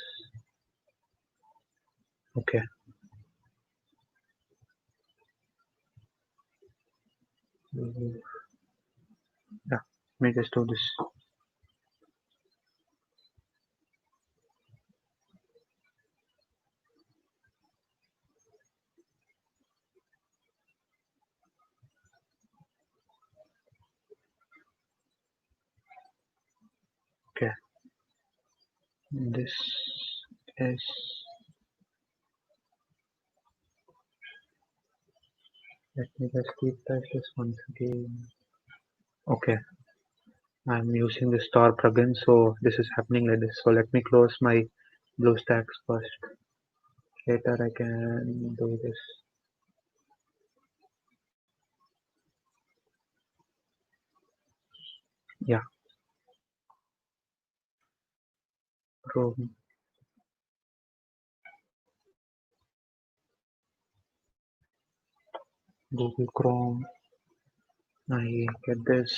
Okay. Yeah, let me just do this. Okay, this is, let me just refresh this once again. Okay, I'm using the Tor plugin, so this is happening like this. So let me close my BlueStacks first. Later I can do this. Yeah, Chrome, Google Chrome. I get this.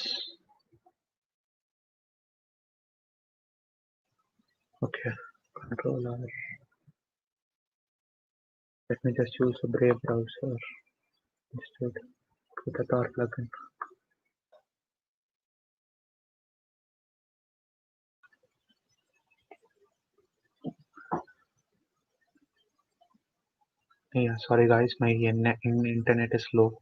Okay, controller. Let me just use a Brave browser instead with the Tor plugin. Yeah, sorry guys, my internet is slow.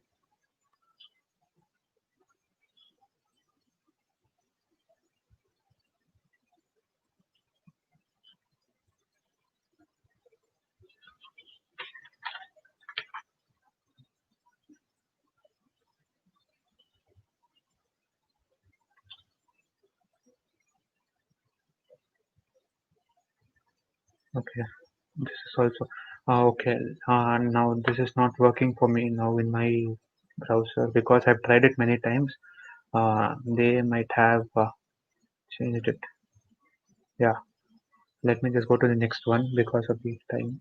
Okay, this is also okay. Now this is not working for me now in my browser because I've tried it many times. They might have changed it. Yeah, let me just go to the next one because of the time.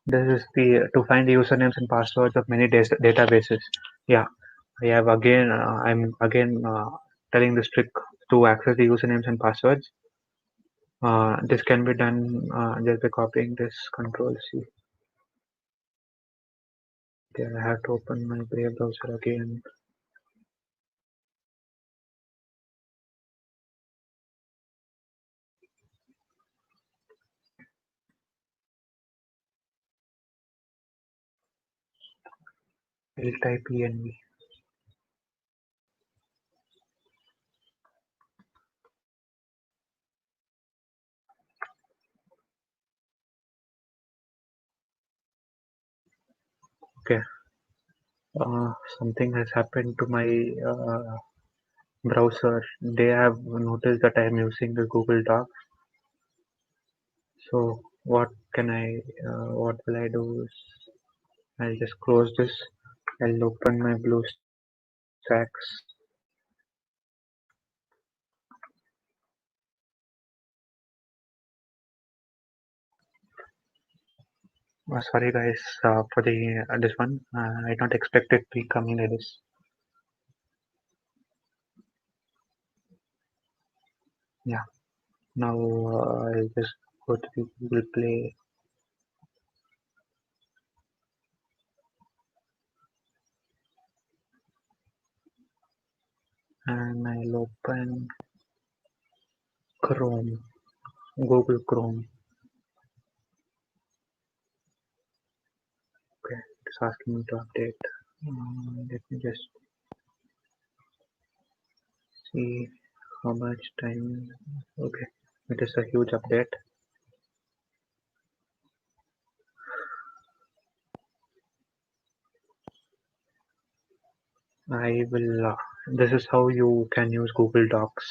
This is the to find the usernames and passwords of many databases. Yeah, I have again. I'm again telling this trick to access the usernames and passwords. This can be done just by copying this Control C. Okay, I have to open my Brave browser again. I'll type env. Okay, something has happened to my browser. They have noticed that I am using the Google Doc. So what can what will I do is I'll just close this. I'll open my BlueStacks. Sorry guys for the this one. I don't expect it to be coming like this. Yeah. Now I'll just go to the Google Play. And I'll open Chrome, Google Chrome. Okay, it's asking me to update. Let me just see how much time. Okay, it is a huge update. I will. This is how you can use Google Docs,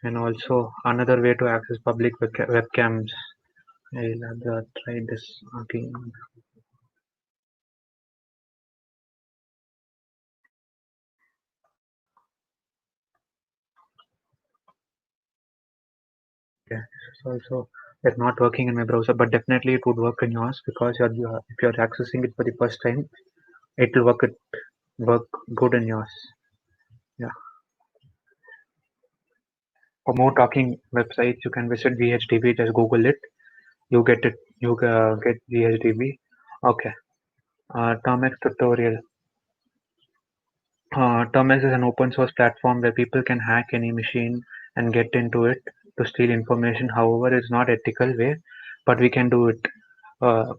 and also another way to access public webcams. I'll have to try this again. also is not working in my browser, but definitely it would work in yours because if you're accessing it for the first time, it will work good in yours. Yeah. For more talking websites, you can visit VHDB. Just Google it. You get it. You get VHDB. Okay. Termux tutorial. Termux is an open source platform where people can hack any machine and get into it to steal information. However, it's not ethical way, but we can do it. Do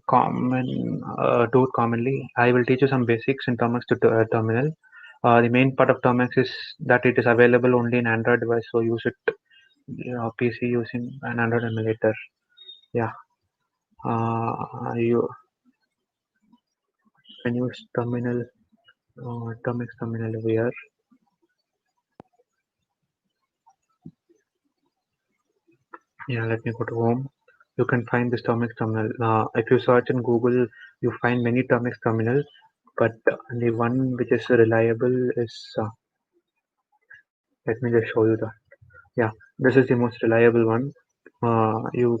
it commonly. I will teach you some basics in Termux terminal. The main part of Termux is that it is available only in Android device, so use it PC using an Android emulator. Yeah. You can use terminal, Termux terminal over here. Yeah, let me go to home. You can find this Termux terminal. If you search in Google, you find many Termux terminals, but the one which is reliable is. Let me just show you that. Yeah, this is the most reliable one. You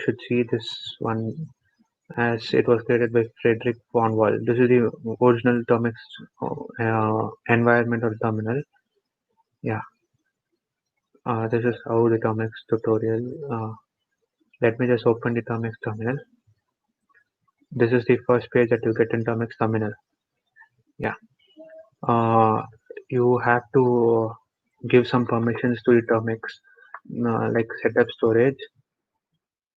should see this one as it was created by Frederick von Wall. This is the original Termux environment or terminal. Yeah, this is how the Termux tutorial. Let me just open the Termux terminal. This is the first page that you get in Termux terminal. Yeah, you have to give some permissions to the Termux, like setup storage.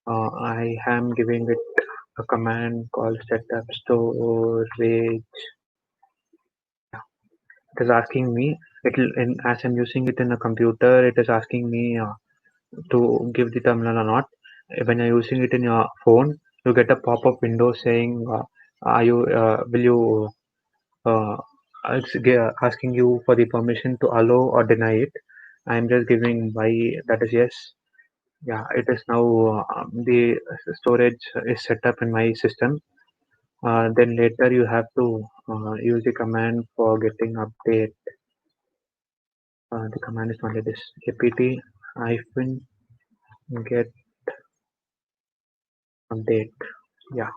I am giving it a command called setup storage. It is asking me, as I'm using it in a computer, it is asking me to give the terminal or not. When you're using it in your phone, you get a pop-up window saying, will you, asking you for the permission to allow or deny it. I'm just giving that is yes. Yeah, it is now the storage is set up in my system. Then later you have to use the command for getting update. The command is only this apt hyphen get update. Yeah,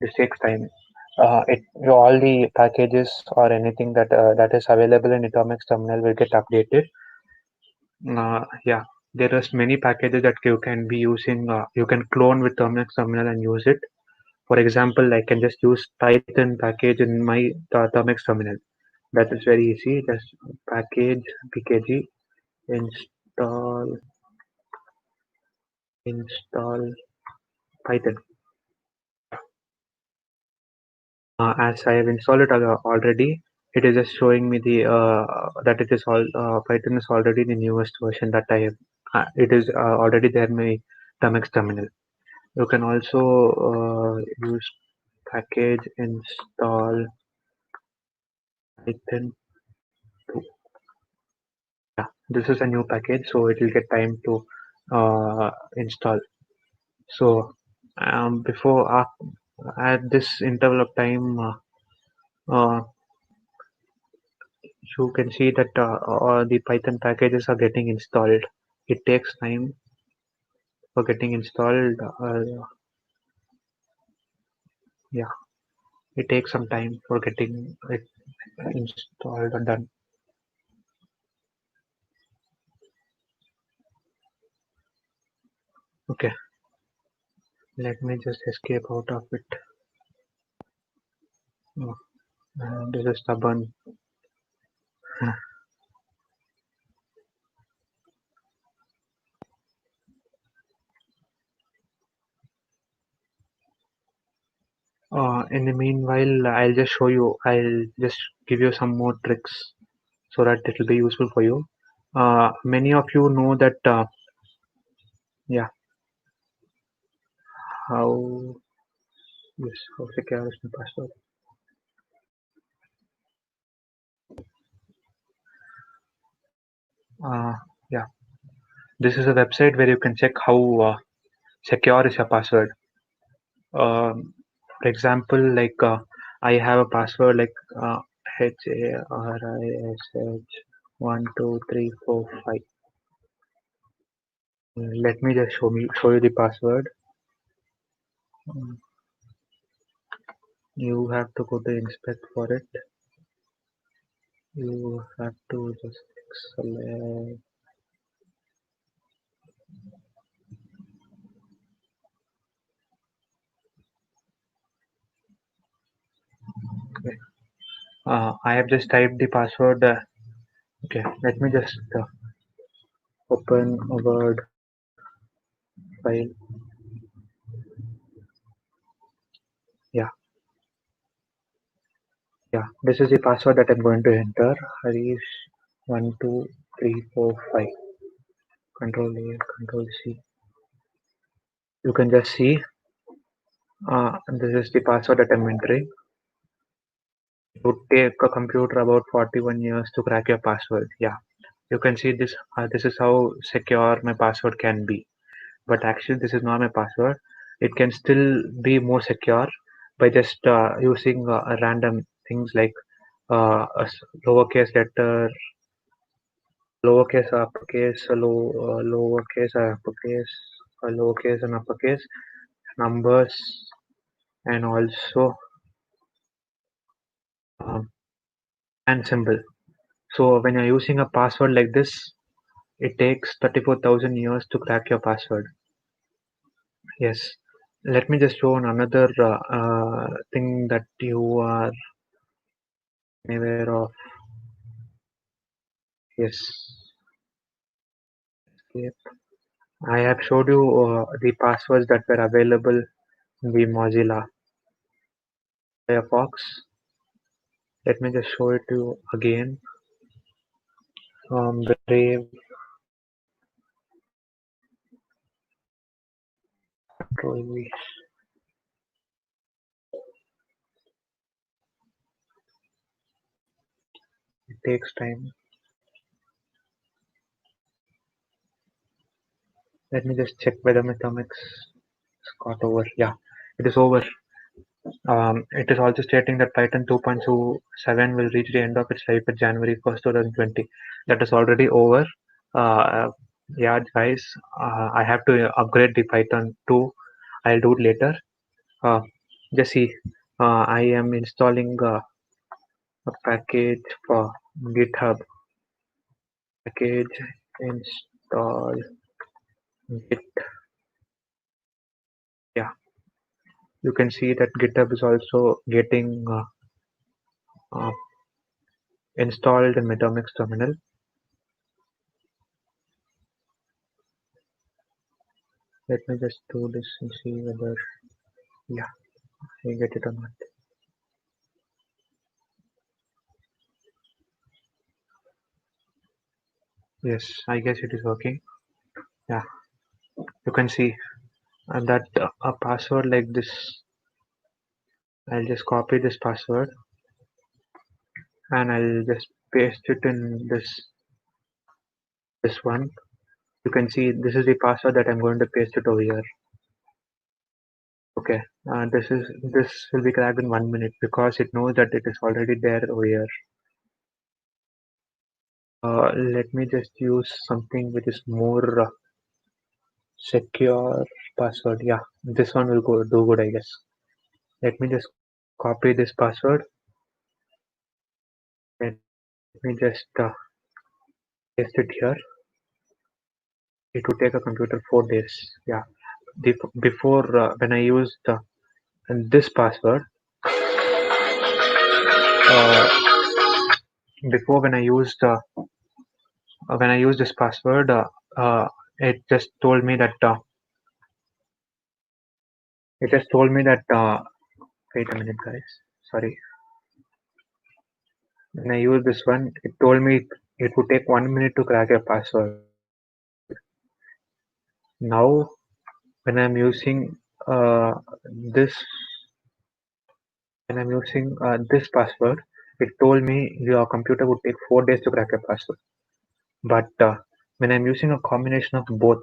this takes time. All the packages or anything that is available in Termux terminal will get updated. Yeah, there are many packages that you can be using. You can clone with Termux terminal and use it. For example, I can just use Python package in my Termux terminal. That is very easy. Just package pkg install Python. As I have installed it already, it is just showing me the that it is all Python is already the newest version that I have. It is already there in my Termux terminal. You can also use package install Python 2. Yeah, this is a new package, so it will get time to install. So before at this interval of time, you can see that all the Python packages are getting installed. It takes time for getting installed. Yeah, it takes some time for getting it installed and done. Okay, let me just escape out of it. Oh, this is stubborn. In the meanwhile, I'll just show you. I'll just give you some more tricks so that it will be useful for you. Many of you know that. Yeah, how secure is my password? Yeah, this is a website where you can check how secure is your password. For example, like I have a password like HARISH 1234 5. Let me just show you the password. You have to go to inspect for it. You have to just select. Okay. I have just typed the password. Okay, let me just open a Word file. Yeah, this is the password that I'm going to enter. Harish 12345. Control A, Control C. You can just see. This is the password that I'm entering. It would take a computer about 41 years to crack your password. Yeah, you can see this. This is how secure my password can be. But actually, this is not my password. It can still be more secure by just using random things like lowercase letter, lowercase uppercase, lowercase uppercase, lowercase and uppercase, numbers, and also um, and symbol. So when you're using a password like this, it takes 34,000 years to crack your password. Yes. Let me just show another thing that you are aware of. Yes. Escape. I have showed you the passwords that were available in the Mozilla Firefox. Let me just show it to you again. Brave, Control V. It takes time. Let me just check whether my Termux got over. Yeah, it is over. It is also stating that Python 2.27 will reach the end of its life at January 1st, 2020. That is already over. Yeah, guys, I have to upgrade the Python 2. I'll do it later. Just see, I am installing a package for GitHub. Package install Git. Yeah, you can see that GitHub is also getting uh, installed in Metomix terminal. Let me just do this and see whether, yeah, I get it or not. Yes, I guess it is working. Yeah, you can see that a password like this. I'll just copy this password and I'll just paste it in this one. You can see this is the password that I'm going to paste it over here. Okay, this will be cracked in 1 minute because it knows that it is already there over here. Let me just use something which is more secure password. Yeah, this one will do good, I guess. Let me just copy this password. Let me just paste it here. It would take a computer 4 days. Yeah, before when I used this password, before when I used this password, it just told me that wait a minute, guys. Sorry. When I used this one, it told me it would take 1 minute to crack a password. Now, when I'm using this, this password, it told me your computer would take 4 days to crack a password. But when I'm using a combination of both,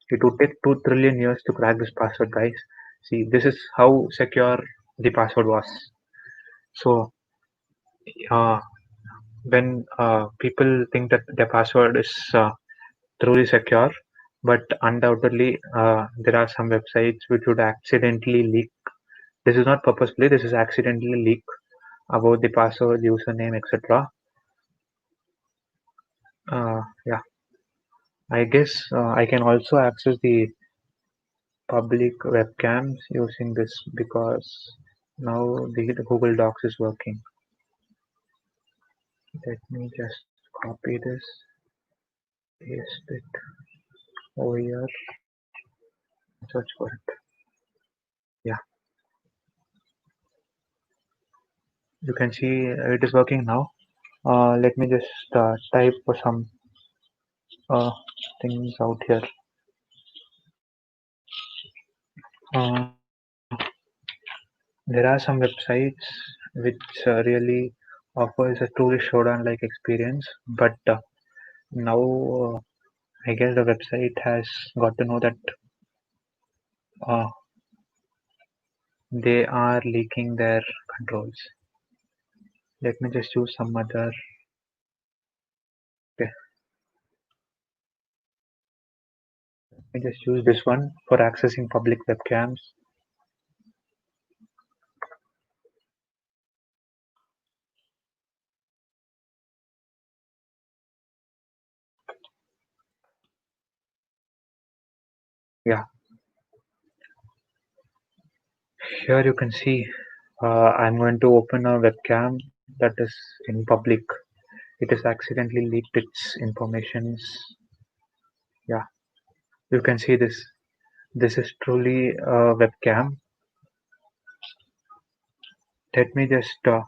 it would take 2 trillion years to crack this password, guys. See, this is how secure the password was. So, when people think that their password is truly secure, but undoubtedly there are some websites which would accidentally leak. This is not purposefully, this is accidentally leak about the password, username, etc. Yeah, I guess I can also access the public webcams using this because now the Google Docs is working. Let me just copy this, paste it over here, search for it. Yeah, you can see it is working now. Let me just type for some uh, things out here. Uh, there are some websites which really offers a truly showdown-like experience, but now I guess the website has got to know that uh, they are leaking their controls. Let me just use some other. Okay, let me just use this one for accessing public webcams. Yeah, here you can see I'm going to open a webcam that is in public. It has accidentally leaked its informations. Yeah, you can see this. This is truly a webcam. Let me just okay.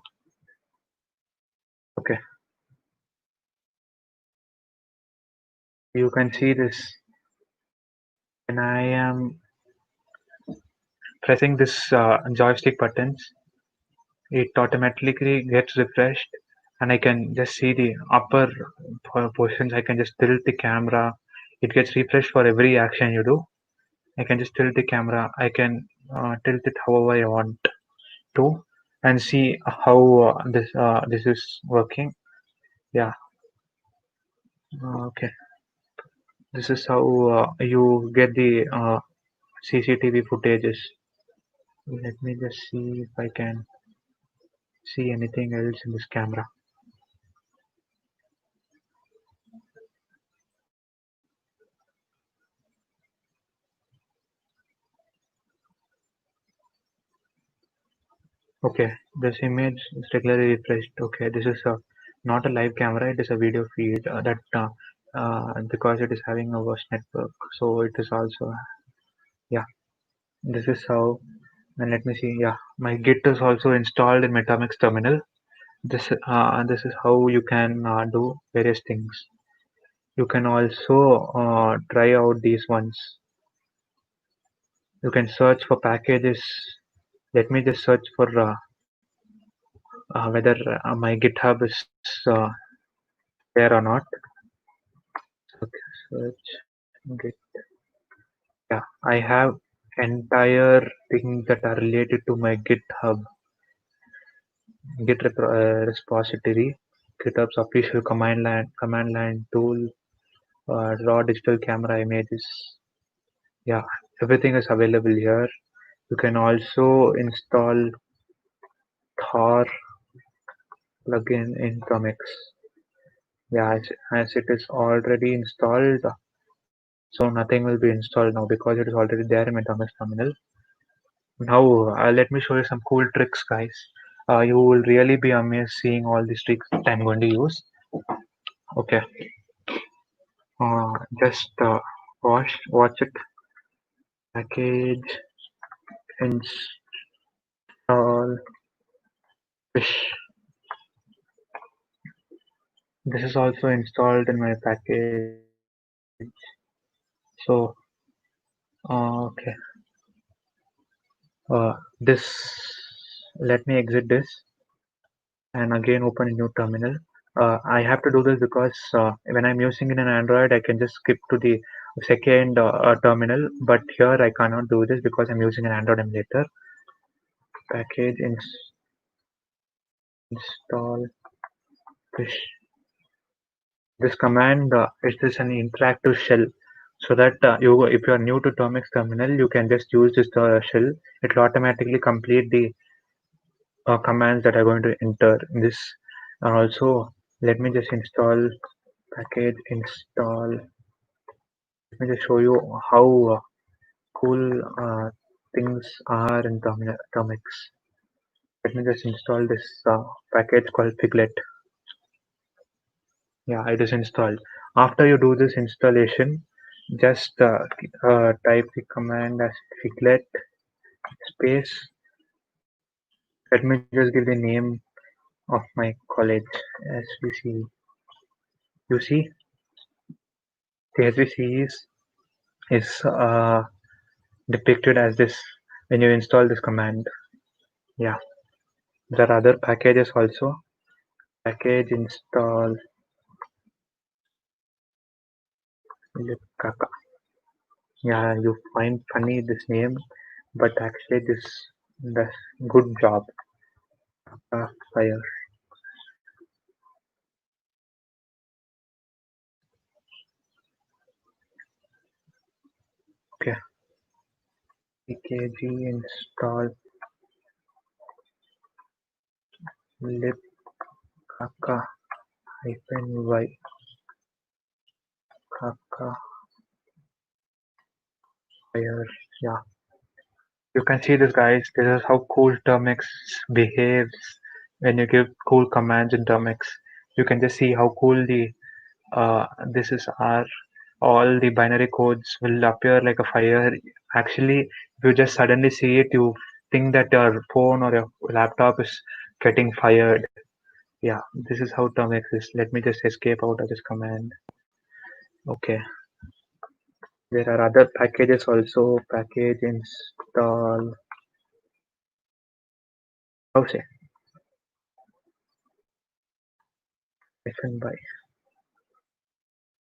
You can see this. When I am pressing this joystick buttons, it automatically gets refreshed, and I can just see the upper portions. I can just tilt the camera. It gets refreshed for every action you do. I can just tilt the camera. I can tilt it however I want to, and see how this is working. Yeah. Okay. This is how you get the CCTV footages. Let me just see if I can see anything else in this camera. Okay, this image is regularly refreshed. Okay, this is not a live camera, it is a video feed because it is having a worse network. So it is also, yeah, this is how, and let me see, yeah, my Git is also installed in Metamix terminal. This is how you can do various things. You can also try out these ones. You can search for packages. Let me just search for whether my GitHub is there or not. Okay, search Git. Yeah, I have entire things that are related to my GitHub, repository, GitHub's official command line tool, raw digital camera images. Yeah, everything is available here. You can also install Tor plugin in Termux. Yeah, as it is already installed, so nothing will be installed now because it is already there in my Termux terminal. Now, let me show you some cool tricks, guys. You will really be amazed seeing all these tricks that I'm going to use. Okay, just watch it. Package install fish. This is also installed in my package. So, okay. This. Let me exit this and again open a new terminal. I have to do this because when I'm using in an Android, I can just skip to the second terminal, but here I cannot do this because I'm using an Android emulator. Package install fish. This command is this an interactive shell, so that if you are new to Termux terminal, you can just use this shell. It will automatically complete the commands that are going to enter in this. And also, let me just install package install. Let me just show you how cool things are in Termux. Let me just install this package called Piglet. Yeah, it is installed. After you do this installation, just type the command as Piglet space. Let me just give the name of my college, SVC. You see, the SVC is depicted as this when you install this command. Yeah, there are other packages also. Package install Kaka. Yeah, you find funny this name, but actually this does good job. Fire. Okay. pkg install lib kaka hyphen y kaka fire. Yeah, you can see this, guys. This is how cool Termux behaves when you give cool commands in Termux. You can just see how cool the this is our all the binary codes will appear like a fire. Actually, if you just suddenly see it, you think that your phone or your laptop is getting fired. Yeah, this is how Termux is. Let me just escape out of this command. Okay, there are other packages also. Package install. How say? Listen by.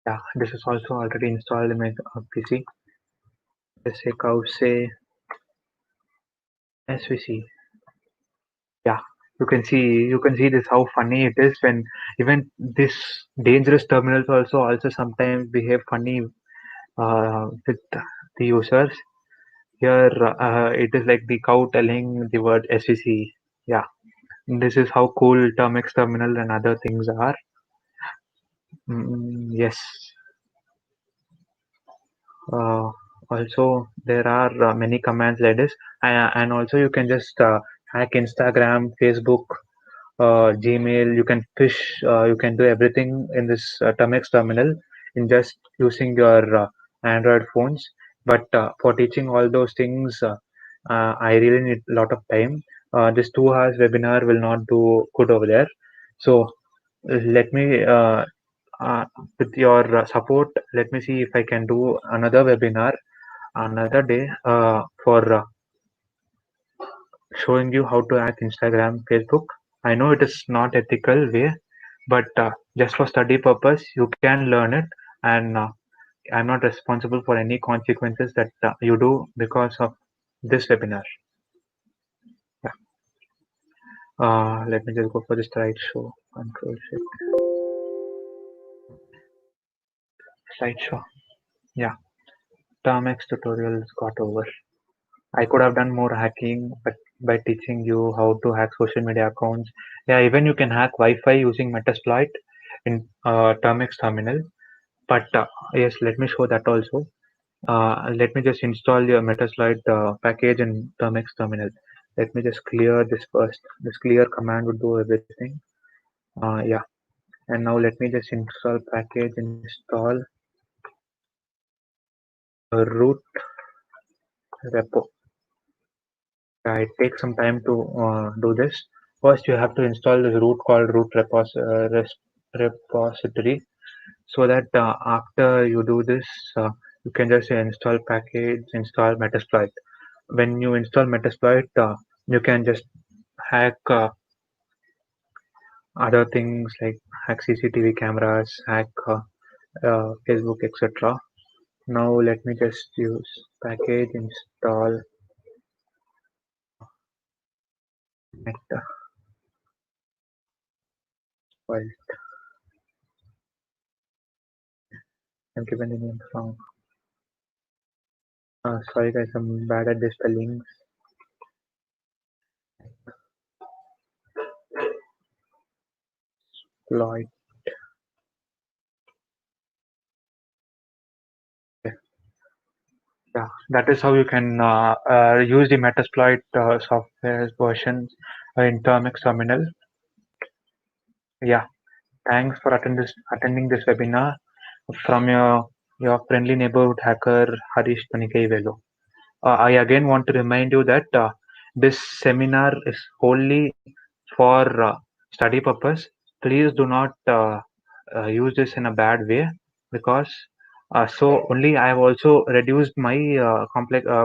Yeah, this is also already installed in my PC. Just say cow say SVC. Yeah, you can see this how funny it is when even this dangerous terminals also sometimes behave funny with the users. Here it is like the cow telling the word SVC. Yeah, this is how cool Termux terminal and other things are. Yes. Uh, Also, there are many commands like this, and also you can just hack Instagram, Facebook, Gmail. You can fish. You can do everything in this Termux terminal in just using your Android phones. But for teaching all those things, I really need a lot of time. This 2 hours webinar will not do good over there. So let me with your support, let me see if I can do another webinar another day for showing you how to hack Instagram, Facebook. I know it is not ethical way, but just for study purpose, you can learn it, and I'm not responsible for any consequences that you do because of this webinar. Yeah. Let me just go for the slideshow. Control shift. Slideshow. Yeah. Termux tutorials got over. I could have done more hacking, but by teaching you how to hack social media accounts. Yeah, even you can hack Wi-Fi using Metasploit in Termux terminal. But yes, let me show that also. Let me just install your Metasploit package in Termux terminal. Let me just clear this first. This clear command would do everything. Yeah, and now let me just install package install root repo. It takes some time to do this. First, you have to install this root called root repository, so that after you do this, you can just install package, install Metasploit. When you install Metasploit, you can just hack other things like hack CCTV cameras, hack Facebook, etc. Now let me just use package install Meta. I've given the name wrong. Sorry guys, I'm bad at the spellings. Exploit. Yeah, that is how you can use the Metasploit software versions in Termux terminal. Yeah, thanks for attending this webinar from your friendly neighborhood hacker Harish Panikaivello. I again want to remind you that this seminar is wholly for study purpose. Please do not use this in a bad way, because so only I have also reduced my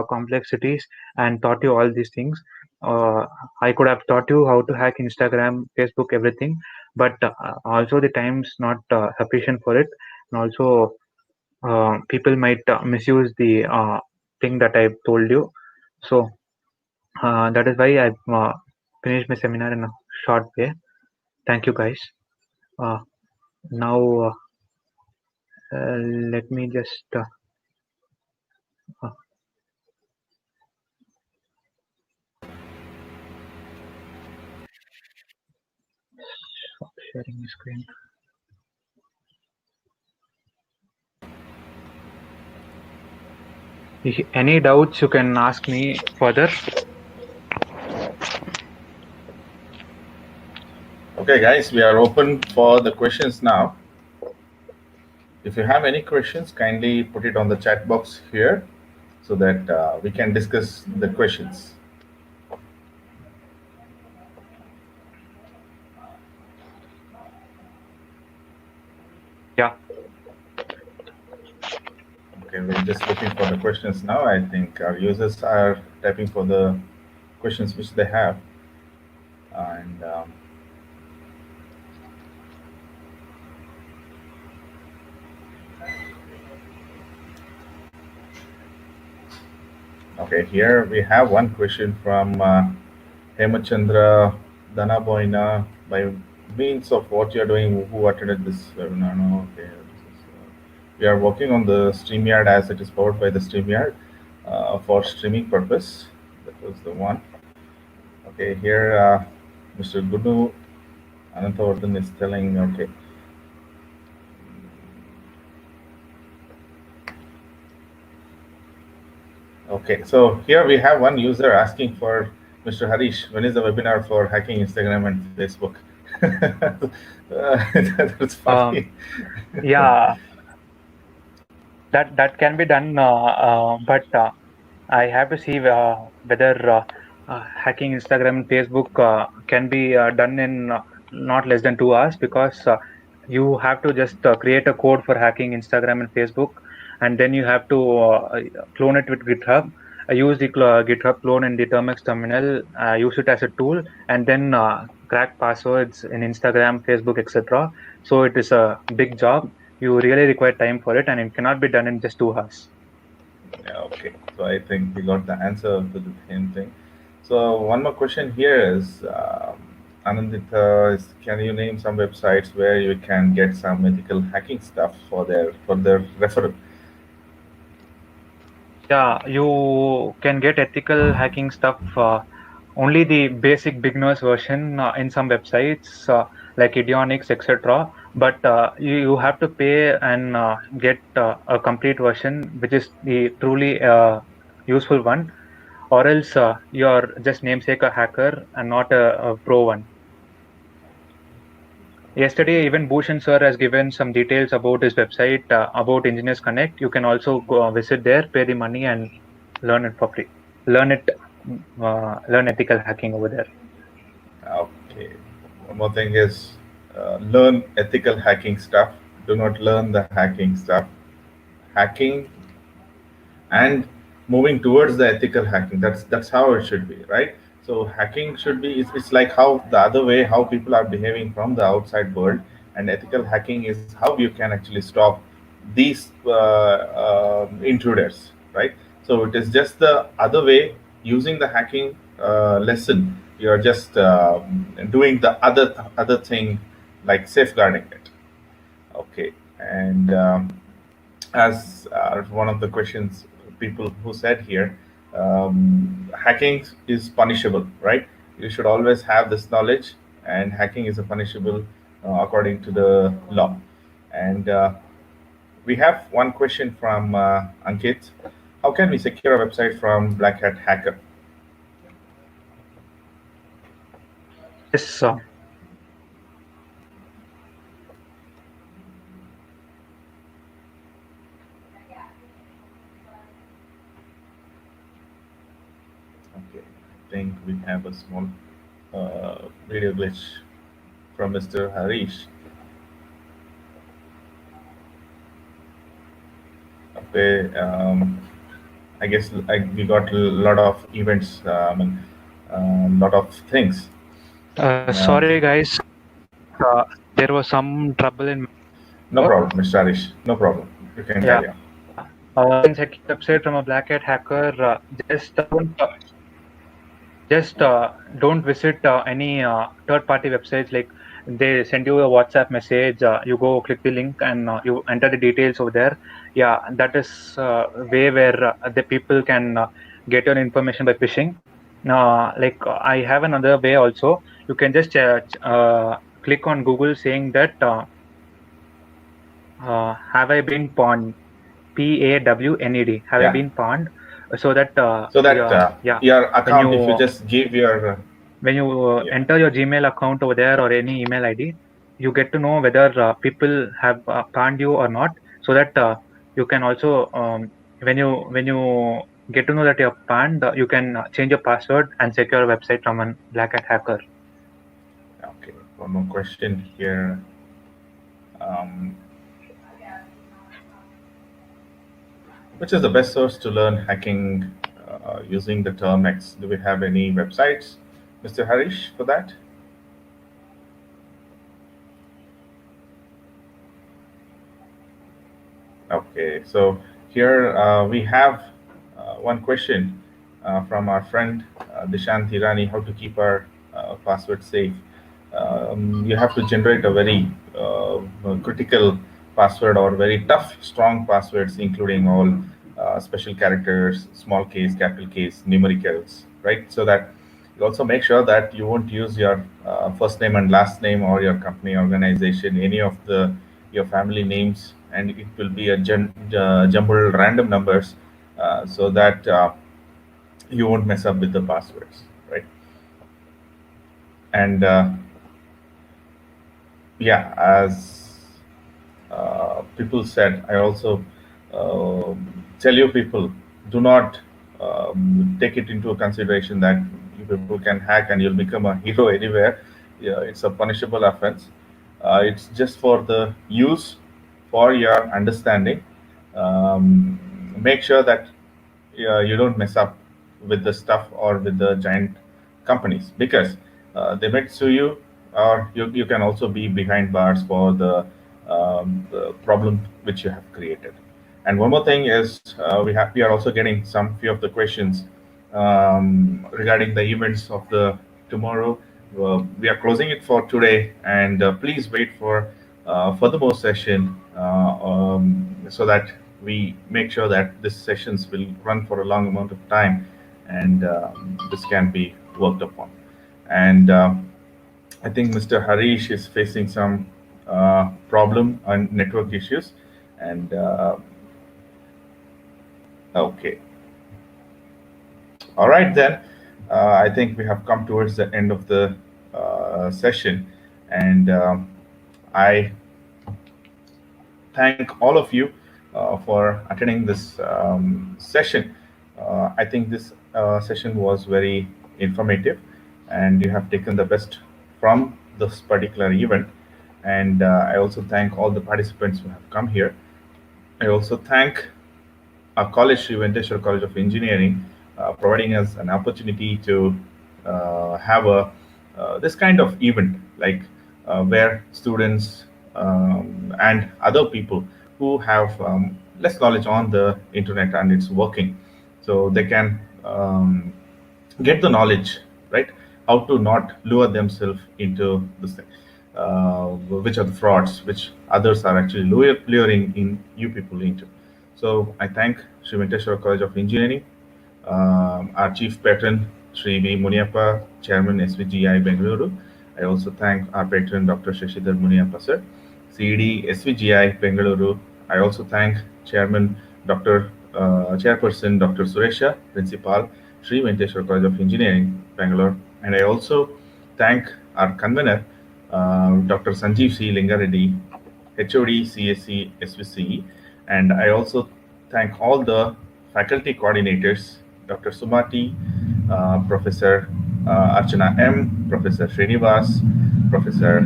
complexities and taught you all these things. I could have taught you how to hack Instagram, Facebook, everything, but also the time's not sufficient for it, and also people might misuse the thing that I told you. So that is why I've finished my seminar in a short way. Thank you, guys. Now, let me just uh, stop sharing my screen. Any doubts you can ask me further. Okay, guys, we are open for the questions now. If you have any questions, kindly put it on the chat box here so that we can discuss the questions. Yeah. Okay, we're just looking for the questions now. I think our users are typing for the questions which they have. And okay, here we have one question from Hemachandra Danaboina. By means of what you're doing, who attended this webinar? No, okay. We are working on the StreamYard as it is powered by the StreamYard for streaming purpose. That was the one. Okay, here Mr. Gunu Anantavardhan is telling, okay. Okay, so here we have one user asking for Mr. Harish, when is the webinar for hacking Instagram and Facebook? That's funny. Yeah, that can be done, but I have to see whether hacking Instagram and Facebook can be done in not less than 2 hours, because you have to just create a code for hacking Instagram and Facebook, and then you have to clone it with GitHub. Use the GitHub clone in the Termux terminal, use it as a tool, and then crack passwords in Instagram, Facebook, etc. So it is a big job. You really require time for it, and it cannot be done in just 2 hours. Yeah, okay, so I think we got the answer to the same thing. So one more question here is, Anandita, can you name some websites where you can get some ethical hacking stuff for their referral? Yeah, you can get ethical hacking stuff, only the basic beginners version in some websites like Idionics, etc. But you have to pay and get a complete version, which is the truly useful one, or else you're just namesake a hacker and not a pro one. Yesterday, even Bhushan sir has given some details about his website, about Engineers Connect. You can also go visit there, pay the money, and learn it for free. Learn ethical hacking over there. Okay. One more thing is, learn ethical hacking stuff. Do not learn the hacking stuff. Hacking and moving towards the ethical hacking. That's how it should be, right? So hacking should be, it's like how the other way, how people are behaving from the outside world, and ethical hacking is how you can actually stop these intruders, right? So it is just the other way. Using the hacking lesson, you're just doing the other thing, like safeguarding it. Okay, and as one of the questions people who said here, hacking is punishable, right? You should always have this knowledge, and hacking is a punishable according to the law. And we have one question from Ankit. How can we secure a website from Black Hat hacker? Yes, Okay, I think we have a small video glitch from Mr. Harish. Okay, I guess we got a lot of events, a lot of things. sorry guys, uh, there was some trouble in No work. problem, Mr. Harish. No problem. You can Yeah, carry on. can check website from a black hat hacker. Just don't visit any third-party websites. Like they send you a WhatsApp message, you go click the link and you enter the details over there. Yeah, that is way where the people can get your information by phishing. Like I have another way also. You can just click on Google saying that have I been pawned? PAWNED. Have I Yeah. been pawned? So that So that yeah, your when account, if you you just give your yeah, enter your Gmail account over there or any email ID, you get to know whether people have panned you or not. So that you can also when you get to know that you're panned, you can change your password and secure a website from a black hat hacker. okay. One more question here. Um, which is the best source to learn hacking using the Termux? Do we have any websites, Mr. Harish, for that? Okay, so here we have one question from our friend Dishant Hirani, how to keep our password safe. You have to generate a very critical password or very tough, strong passwords, including all special characters, small case, capital case, numericals, right? So that you also make sure that you won't use your first name and last name or your company, organization, any of the your family names, and it will be a jumbled random numbers, so that you won't mess up with the passwords, right? And yeah, as people said, I also tell you people, do not take it into consideration that you people can hack and you'll become a hero anywhere. Yeah, it's a punishable offense. It's just for the use, for your understanding. Make sure that you don't mess up with the stuff or with the giant companies, because they might sue you, or you can also be behind bars for the problem which you have created. And one more thing is, we are also getting some few of the questions regarding the events of the tomorrow. We are closing it for today, and please wait for furthermore session, so that we make sure that these sessions will run for a long amount of time, and this can be worked upon. And I think Mr. Harish is facing some problem and network issues. And okay, all right then. I think we have come towards the end of the session, and I thank all of you for attending this session. I think this session was very informative, and you have taken the best from this particular event. And I also thank all the participants who have come here. I also thank our college, Sri Venkateshwar College of Engineering, providing us an opportunity to have a this kind of event, like where students and other people who have less knowledge on the internet and its working, so they can get the knowledge, right? How to not lure themselves into this thing, which are the frauds which others are actually luring in you people into. So I thank Sri Venkateshwara College of Engineering, our Chief Patron, Sri V. Muniappa, Chairman, SVGI Bengaluru. I also thank our patron, Dr. Shashidhar Muniappa, sir, CD, SVGI Bengaluru. I also thank Chairman, Chairperson, Dr. Suresha, Principal, Sri Venkateshwara College of Engineering, Bangalore. And I also thank our convener, Dr. Sanjeev C. Lingareddy, HOD, CSC, SVCE. And I also thank all the faculty coordinators, Dr. Sumati, Professor Archana M, Professor Srinivas, Professor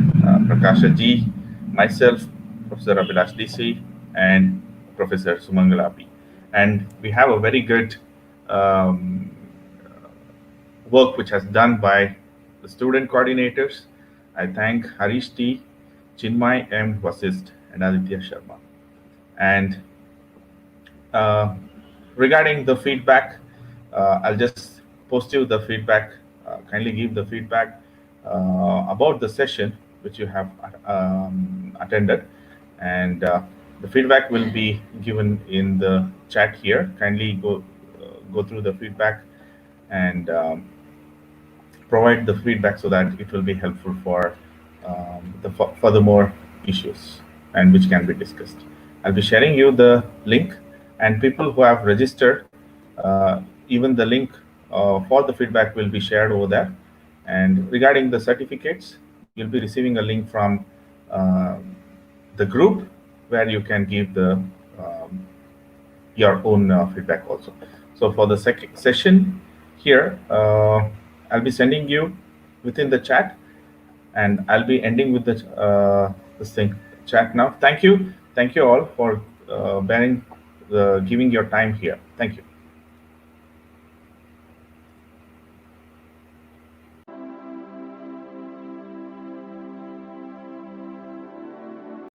Prakasha G, myself, Professor Abhilash DC, and Professor Sumangala P. And we have a very good um, work which has done by the student coordinators. I thank Harish T, Chinmay M. Vasist, and Aditya Sharma. And uh, regarding the feedback, I'll just post you the feedback. Kindly give the feedback about the session which you have attended, and the feedback will be given in the chat here. Kindly go through the feedback and provide the feedback so that it will be helpful for the furthermore issues and which can be discussed. I'll be sharing you the link, and people who have registered, even the link for the feedback will be shared over there. And regarding the certificates, you'll be receiving a link from uh, the group where you can give the your own feedback also. So for the session here, I'll be sending you within the chat, and I'll be ending with the this thing chat now. Thank you all for giving your time here. Thank you.